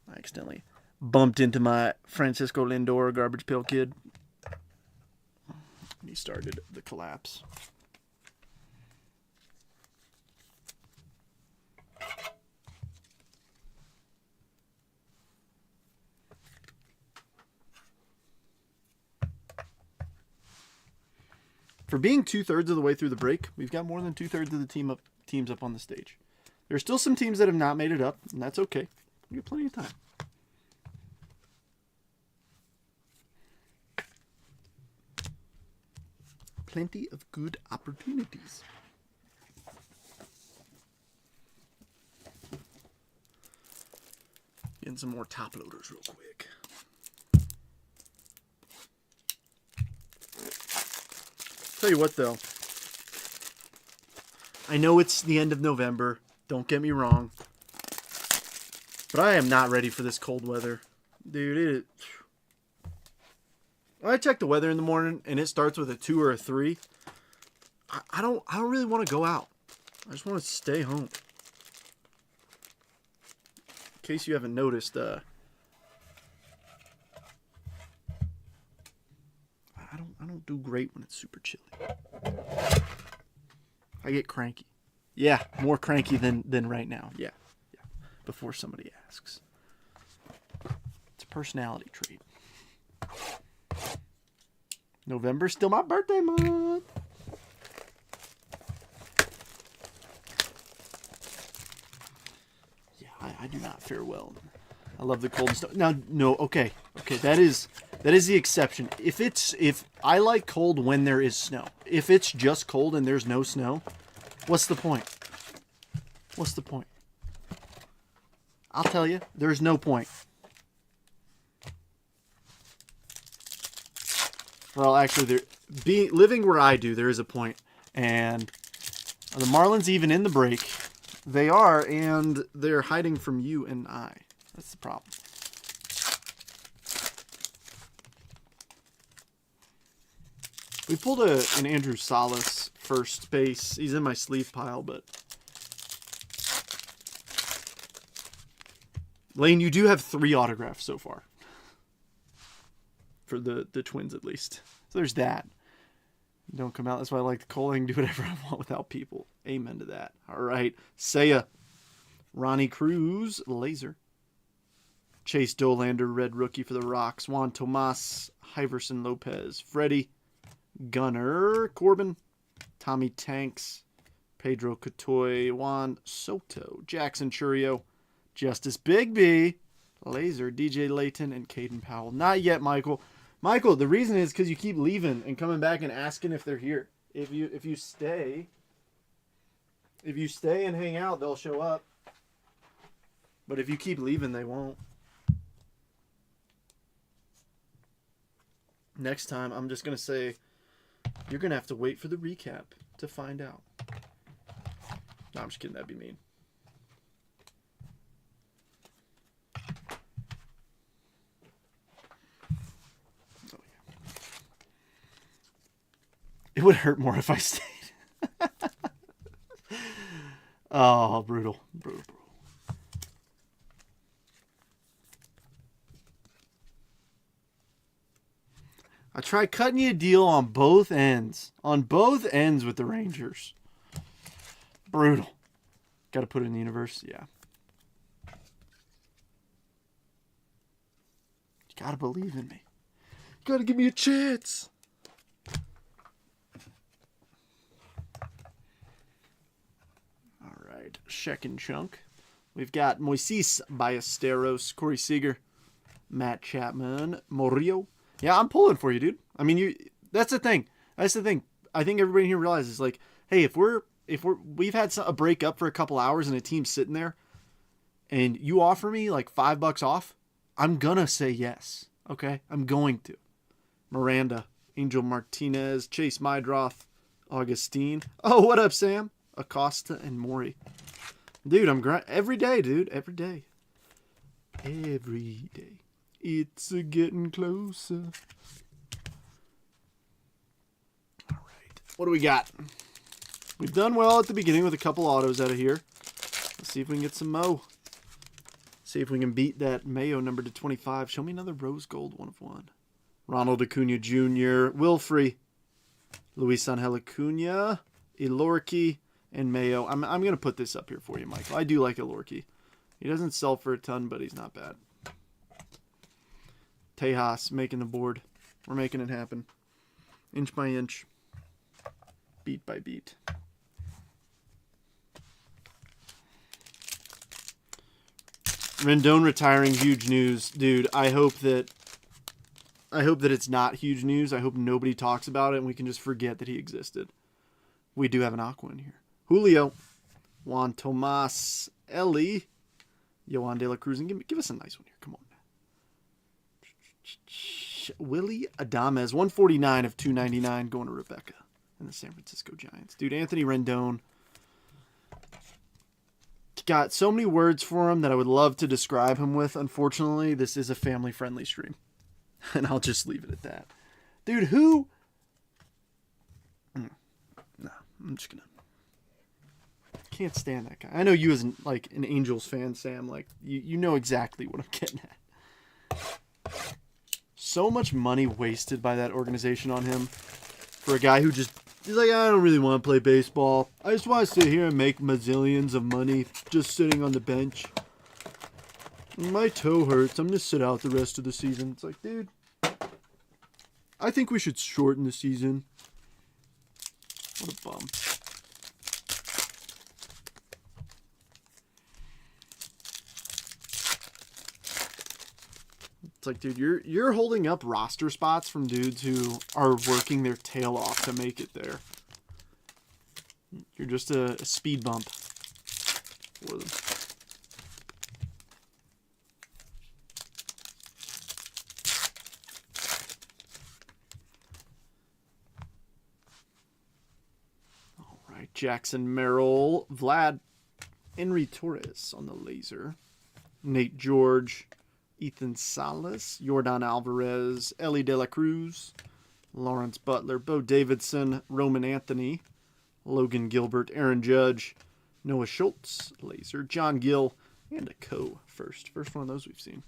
Speaker 1: I accidentally bumped into my Francisco Lindor garbage pail kid. He started the collapse. For being 2/3 of the way through the break, we've got more than 2/3 of the teams up on the stage. There's still some teams that have not made it up, and that's okay. We got plenty of time. Plenty of good opportunities. Getting some more top loaders real quick. Tell you what, though. I know it's the end of November. Don't get me wrong. But I am not ready for this cold weather. Dude, when I check the weather in the morning and it starts with a 2 or a 3, I don't really want to go out. I just want to stay home. In case you haven't noticed, I don't do great when it's super chilly. I get cranky. Yeah, more cranky than right now. Yeah. Before somebody asks. It's a personality trait. November's still my birthday month. Yeah, I do not fare well. I love the cold and stuff. Now, no, okay, that is the exception. If I like cold when there is snow. If it's just cold and there's no snow, what's the point? What's the point? I'll tell you, there's no point. Well, actually, living where I do, there is a point. And the Marlins, even in the break, they are, and they're hiding from you and I. That's the problem. We pulled an Andrew Salas first base. He's in my sleeve pile, but Lane, you do have 3 autographs so far. For the Twins, at least. So there's that. Don't come out. That's why I like the cold. I can do whatever I want without people. Amen to that. All right. Seiya. Ronnie Cruz. Laser. Chase Dolander. Red rookie for the Rocks. Juan Tomas. Iverson Lopez. Freddie. Gunner. Corbin. Tommy Tanks. Pedro Catoy. Juan Soto. Jackson Churio. Justice Bigby. Laser, DJ Layton, and Caden Powell. Not yet, Michael. Michael, the reason is because you keep leaving and coming back and asking if they're here. If you stay and hang out, they'll show up. But if you keep leaving, they won't. Next time, I'm just going to say, you're going to have to wait for the recap to find out. No, I'm just kidding. That'd be mean. Oh, yeah. It would hurt more if I stayed. Oh, brutal. Brutal. I tried cutting you a deal on both ends. On both ends with the Rangers. Brutal. Got to put it in the universe? Yeah. You got to believe in me. You got to give me a chance. All right. Second chunk. We've got Moises Ballesteros, Corey Seager, Matt Chapman, Murillo. Yeah, I'm pulling for you, dude. I mean, that's the thing. That's the thing. I think everybody here realizes, like, hey, if we've had a break up for a couple hours and a team's sitting there, and you offer me like $5 off, I'm gonna say yes. Okay, I'm going to. Miranda, Angel Martinez, Chase Mydroth, Augustine. Oh, what up, Sam? Acosta and Maury. Dude, I'm every day, dude. Every day. Every day. It's getting closer. All right. What do we got? We've done well at the beginning with a couple autos out of here. Let's see if we can get some Mo. See if we can beat that Mayo number to 25. Show me another rose gold 1 of 1. Ronald Acuna Jr., Wilfrey, Luis Angel Acuna, Ilorki, and Mayo. I'm going to put this up here for you, Michael. I do like Ilorki. He doesn't sell for a ton, but he's not bad. Tejas making the board. We're making it happen. Inch by inch. Beat by beat. Rendon retiring, huge news. Dude, I hope that it's not huge news. I hope nobody talks about it and we can just forget that he existed. We do have an Aqua in here. Julio. Juan Tomas. Ellie. Yohan De La Cruz. And give us a nice one here. Come on. Willie Adames, 149 of 299, going to Rebecca and the San Francisco Giants. Dude, Anthony Rendon. Got so many words for him that I would love to describe him with. Unfortunately, this is a family-friendly stream. And I'll just leave it at that. Dude, who... No, I'm just gonna... Can't stand that guy. I know you as like an Angels fan, Sam. Like, you know exactly what I'm getting at. So much money wasted by that organization on him for a guy who just, he's like, I don't really want to play baseball. I just want to sit here and make mazillions of money just sitting on the bench. My toe hurts. I'm going to sit out the rest of the season. It's like, dude, I think we should shorten the season. What a bum. It's like, dude, you're holding up roster spots from dudes who are working their tail off to make it there. You're just a speed bump for them. All right, Jackson Merrill, Vlad, Henry Torres on the laser, Nate George, Ethan Salas, Yordan Alvarez, Ellie De La Cruz, Lawrence Butler, Bo Davidson, Roman Anthony, Logan Gilbert, Aaron Judge, Noah Schultz, laser, John Gill, and a Co. First one of those we've seen.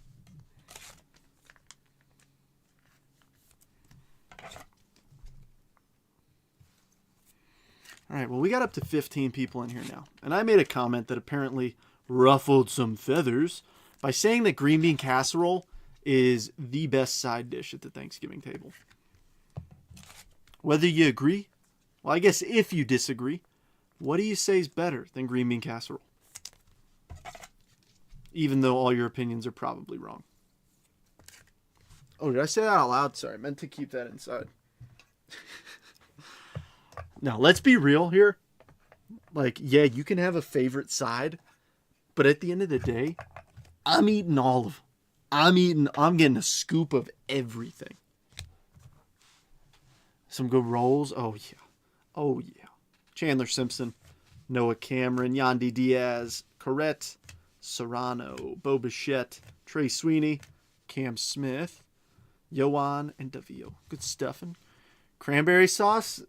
Speaker 1: All right, well, we got up to 15 people in here now. And I made a comment that apparently ruffled some feathers by saying that green bean casserole is the best side dish at the Thanksgiving table. Whether you agree, well, I guess if you disagree, what do you say is better than green bean casserole? even though all your opinions are probably wrong. Oh, did I say that out loud? Sorry, I meant to keep that inside. Now, let's be real here. Like, yeah, you can have a favorite side, but at the end of the day, I'm eating all of them. I'm getting a scoop of everything. Some good rolls. Oh, yeah. Oh, yeah. Chandler Simpson, Noah Cameron, Yandy Diaz, Corrette, Serrano, Bo Bichette, Trey Sweeney, Cam Smith, Yohan, and Davio. Good stuffing. Cranberry sauce.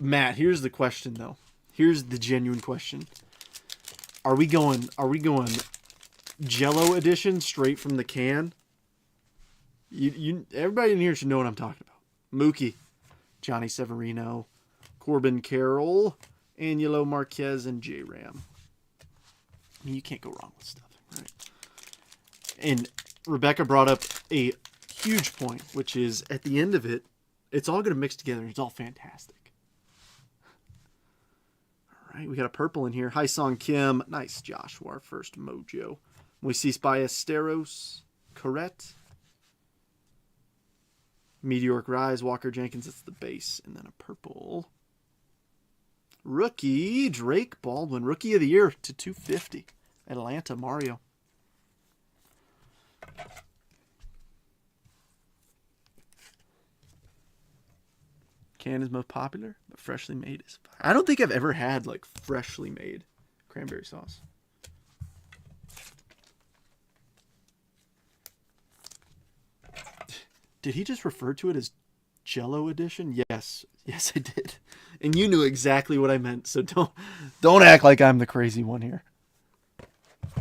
Speaker 1: Matt, here's the question, though. Here's the genuine question. Are we going Jello edition straight from the can? Everybody in here should know what I'm talking about. Mookie, Johnny Severino, Corbin Carroll, Angelo Marquez, and J-Ram. I mean, you can't go wrong with stuffing, right? And Rebecca brought up a huge point, which is at the end of it, it's all going to mix together and it's all fantastic. All right, we got a purple in here. Hi Song Kim. Nice, Joshua. Our first mojo. Moises Ballesteros. Corrette. Meteoric Rise. Walker Jenkins. That's the base. And then a purple. Rookie. Drake Baldwin. Rookie of the Year to 250. Atlanta Mario. Can is most popular, but freshly made is fine. I don't think I've ever had like freshly made cranberry sauce. Did he just refer to it as Jello edition? Yes. Yes, I did. And you knew exactly what I meant, so don't act like I'm the crazy one here.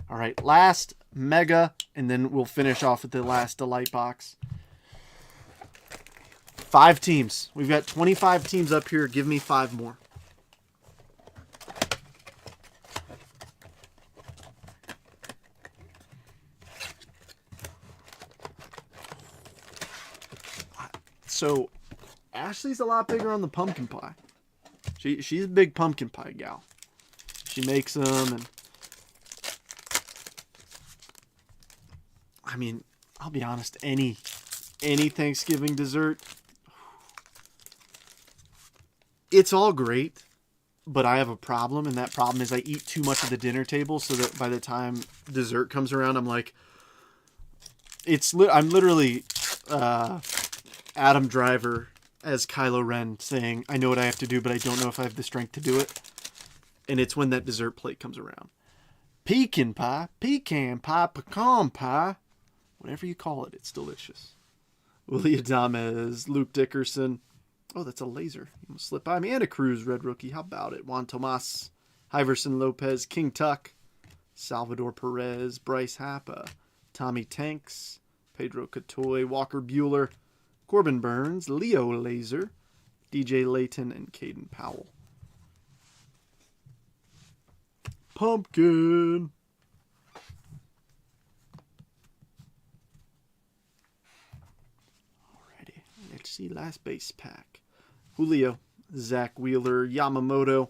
Speaker 1: All right, last mega, and then we'll finish off with the last delight box. 5 teams. We've got 25 teams up here. Give me 5 more. So, Ashley's a lot bigger on the pumpkin pie. She's a big pumpkin pie gal. She makes them, and I mean, I'll be honest, any Thanksgiving dessert, it's all great, but I have a problem, and that problem is I eat too much at the dinner table, so that by the time dessert comes around, I'm like, I'm literally Adam Driver as Kylo Ren saying, I know what I have to do, but I don't know if I have the strength to do it. And it's when that dessert plate comes around. Pecan pie, pecan pie, whatever you call it, it's delicious. Willie Adames, Luke Dickerson. Oh, that's a laser. You almost slipped by me. And a Cruz red rookie. How about it? Juan Tomas, Iverson Lopez, King Tuck, Salvador Perez, Bryce Happa, Tommy Tanks, Pedro Catoy, Walker Bueller, Corbin Burns, Leo Laser, DJ Layton, and Caden Powell. Pumpkin. Alrighty, let's see last base pack. Julio, Zach Wheeler, Yamamoto,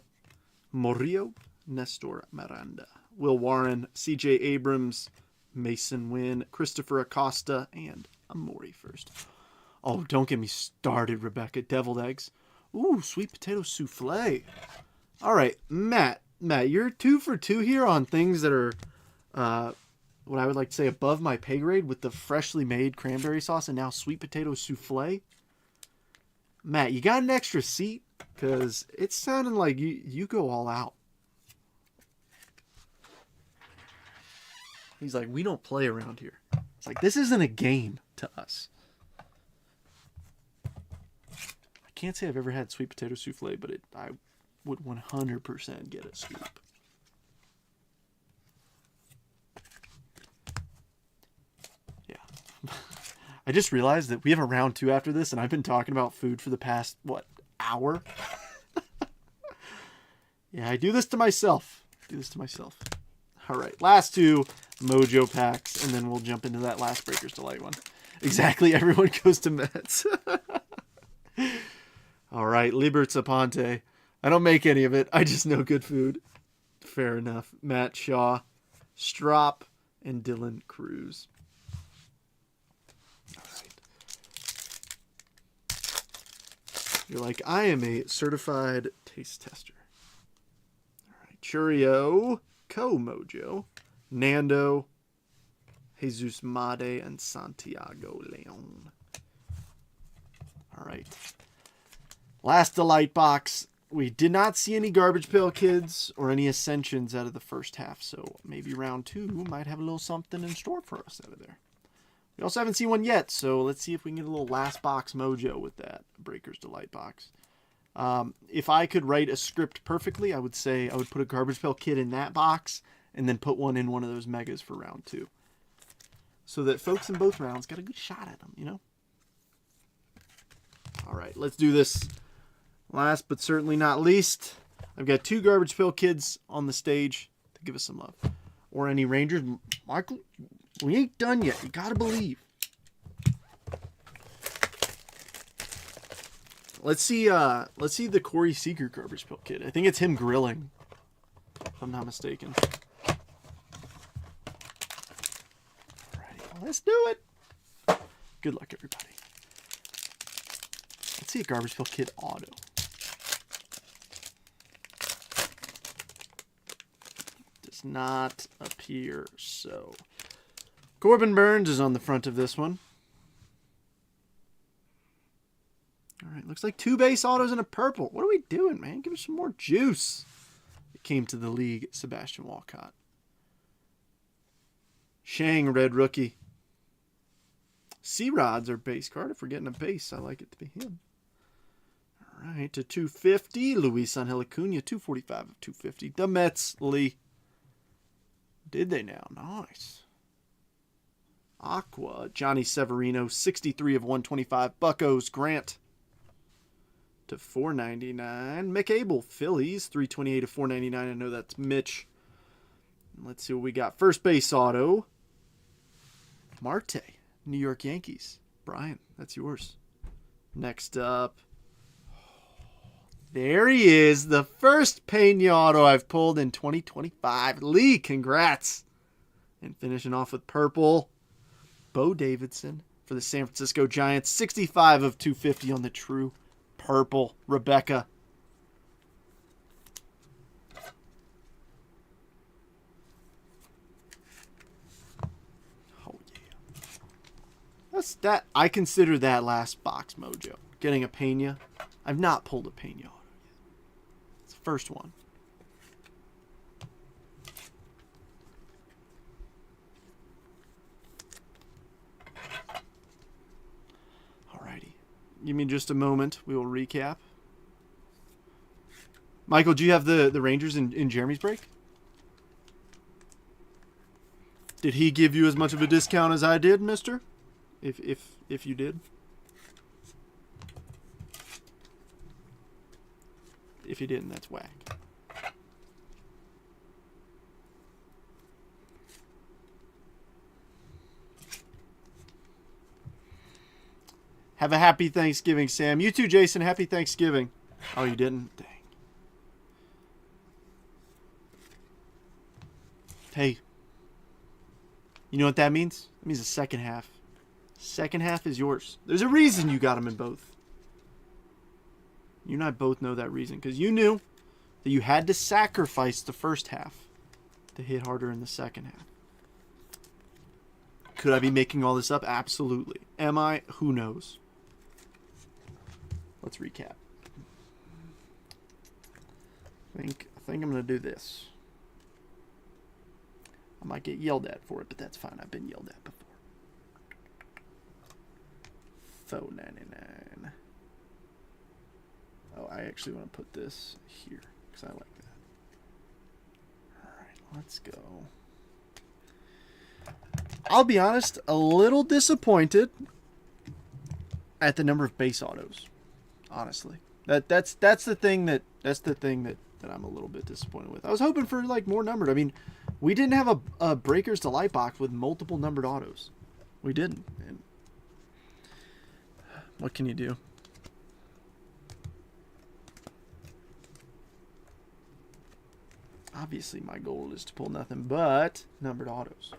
Speaker 1: Morillo, Nestor Miranda, Will Warren, CJ Abrams, Mason Wynn, Christopher Acosta, and Amori first. Oh, don't get me started, Rebecca. Deviled eggs. Ooh, sweet potato souffle. All right, Matt, you're 2 for 2 here on things that are, what I would like to say, above my pay grade with the freshly made cranberry sauce and now sweet potato souffle. Matt, you got an extra seat? Because it's sounding like you go all out. He's like, we don't play around here. It's like, this isn't a game to us. I can't say I've ever had sweet potato souffle, but I would 100% get a scoop. Yeah. I just realized that we have a round 2 after this, and I've been talking about food for the past, hour? Yeah, I do this to myself. All right, last 2 Mojo packs, and then we'll jump into that last Breaker's Delight one. Exactly, everyone goes to Mets. All right, Libertz Aponte. I don't make any of it. I just know good food. Fair enough. Matt Shaw, Strop, and Dylan Cruz. All right. You're like, I am a certified taste tester. All right. Churio, Co-Mojo, Nando, Jesus Made, and Santiago Leon. All right. Last Delight box. We did not see any Garbage Pail Kids or any Ascensions out of the first half, so maybe round 2 might have a little something in store for us out of there. We also haven't seen one yet, so let's see if we can get a little last box mojo with that Breakers Delight box. If I could write a script perfectly, I would say I would put a Garbage Pail Kid in that box and then put one in one of those megas for round 2. So that folks in both rounds got a good shot at them, you know? All right, let's do this. Last but certainly not least, I've got 2 Garbage Pail Kids on the stage to give us some love. Or any Rangers. Michael, we ain't done yet. You gotta believe. Let's see the Corey Seager Garbage Pail Kid. I think it's him grilling, if I'm not mistaken. Alrighty, let's do it. Good luck, everybody. Let's see a Garbage Pail Kid auto. Does not appear so. Corbin Burns is on the front of this one. All right, looks like 2 base autos and a purple. What are we doing, man? Give us some more juice. It came to the league, Sebastian Walcott. Shang, red rookie. C-Rod's our base card. If we're getting a base, I like it to be him. All right, to 250, Luis Angel Acuna, 245 of 250. The Mets, Lee. Did they now? Nice. Aqua, Johnny Severino, 63 of 125. Buccos, Grant. To 499. Mick Abel, Phillies, 328 of 499. I know that's Mitch. Let's see what we got. First base auto. Marte, New York Yankees. Brian, that's yours. Next up. There he is. The first Pena auto I've pulled in 2025. Lee, congrats. And finishing off with purple. Bo Davidson for the San Francisco Giants. 65 of 250 on the true purple. Rebecca. Oh, yeah. I consider that last box mojo. Getting a Pena. I've not pulled a Pena auto yet. It's the first one. Give me just a moment. We will recap. Michael, do you have the Rangers in Jeremy's break? Did he give you as much of a discount as I did, mister? If you did? If you didn't, that's whack. Have a happy Thanksgiving, Sam. You too, Jason. Happy Thanksgiving. Oh, you didn't? Dang. Hey. You know what that means? It means the second half. Second half is yours. There's a reason you got them in both. You and I both know that reason. Because you knew that you had to sacrifice the first half to hit harder in the second half. Could I be making all this up? Absolutely. Am I? Who knows? Let's recap. I think I'm going to do this. I might get yelled at for it, but that's fine. I've been yelled at before. $4.99. Oh, I actually want to put this here because I like that. All right, let's go. I'll be honest, a little disappointed at the number of base autos. Honestly, that's the thing that I'm a little bit disappointed with. I was hoping for like more numbered. I mean, we didn't have a Breakers Delight box with multiple numbered autos. We didn't. And what can you do? Obviously, my goal is to pull nothing but numbered autos.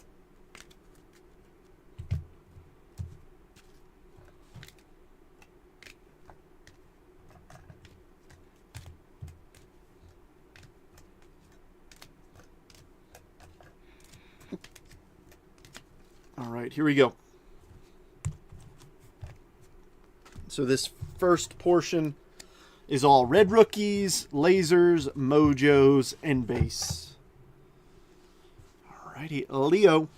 Speaker 1: right, here we go. So this first portion is all red rookies, lasers, mojos, and base. Alrighty, Leo,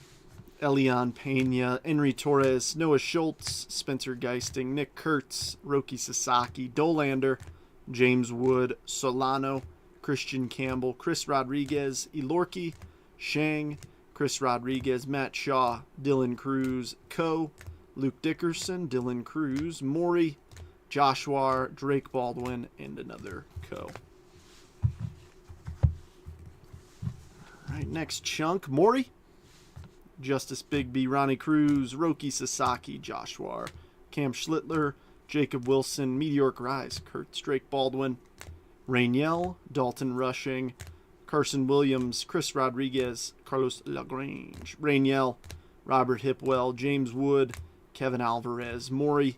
Speaker 1: Elian Pena, Henry Torres, Noah Schultz, Spencer Geisting, Nick Kurtz, Roki Sasaki, Dolander, James Wood, Solano, Christian Campbell, Chris Rodriguez, Elorki, Shang, Chris Rodriguez, Matt Shaw, Dylan Cruz, Coe, Luke Dickerson, Dylan Cruz, Maury, Joshua, Drake Baldwin, and another Coe. All right, next chunk, Maury, Justice Bigby, Ronnie Cruz, Roki Sasaki, Joshua, Cam Schlittler, Jacob Wilson, Meteoric Rise, Kurt Drake Baldwin, Rainiel, Dalton Rushing, Carson Williams, Chris Rodriguez, Carlos Lagrange, Rainiel, Robert Hipwell, James Wood, Kevin Alvarez, Maury,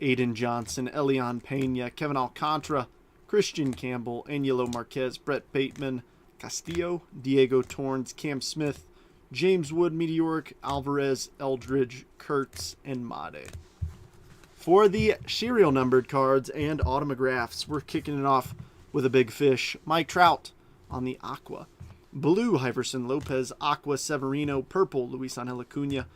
Speaker 1: Aiden Johnson, Elian Pena, Kevin Alcantara, Christian Campbell, Angelo Marquez, Brett Bateman, Castillo, Diego Torrance, Cam Smith, James Wood, Meteoric, Alvarez, Eldridge, Kurtz, and Made. For the serial numbered cards and autographs, we're kicking it off with a big fish. Mike Trout on the Aqua. Blue, Iverson Lopez. Aqua, Severino. Purple, Luis Angel Acuna.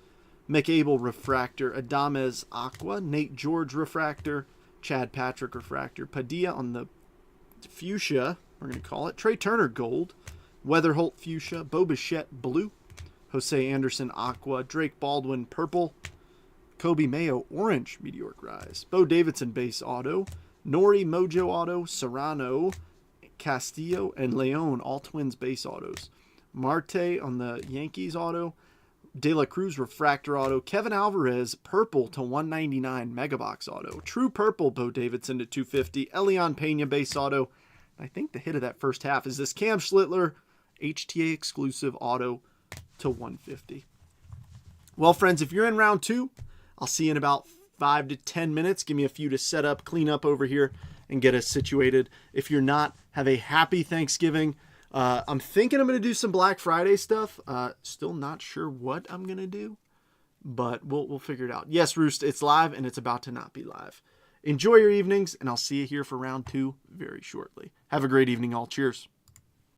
Speaker 1: McAble Refractor. Adames Aqua. Nate George Refractor. Chad Patrick Refractor. Padilla on the Fuchsia, we're going to call it. Trey Turner Gold. Weatherholt Fuchsia. Bo Bichette Blue. Jose Anderson Aqua. Drake Baldwin Purple. Kobe Mayo Orange Meteoric Rise. Bo Davidson Base Auto. Nori Mojo Auto. Serrano, Castillo, and Leon, all Twins base autos. Marte on the Yankees auto. De La Cruz Refractor auto. Kevin Alvarez Purple to 199 Megabox auto. True Purple Bo Davidson to 250. Elian Pena base auto. I think the hit of that first half is this Cam Schlittler HTA exclusive auto to 150. Well, friends, if you're in round 2, I'll see you in about 5 to 10 minutes. Give me a few to set up, clean up over here, and get us situated. If you're not, have a happy Thanksgiving. I'm thinking I'm going to do some Black Friday stuff. Still not sure what I'm going to do, but we'll figure it out. Yes, Roost, it's live, and it's about to not be live. Enjoy your evenings, and I'll see you here for round 2 very shortly. Have a great evening, all. Cheers.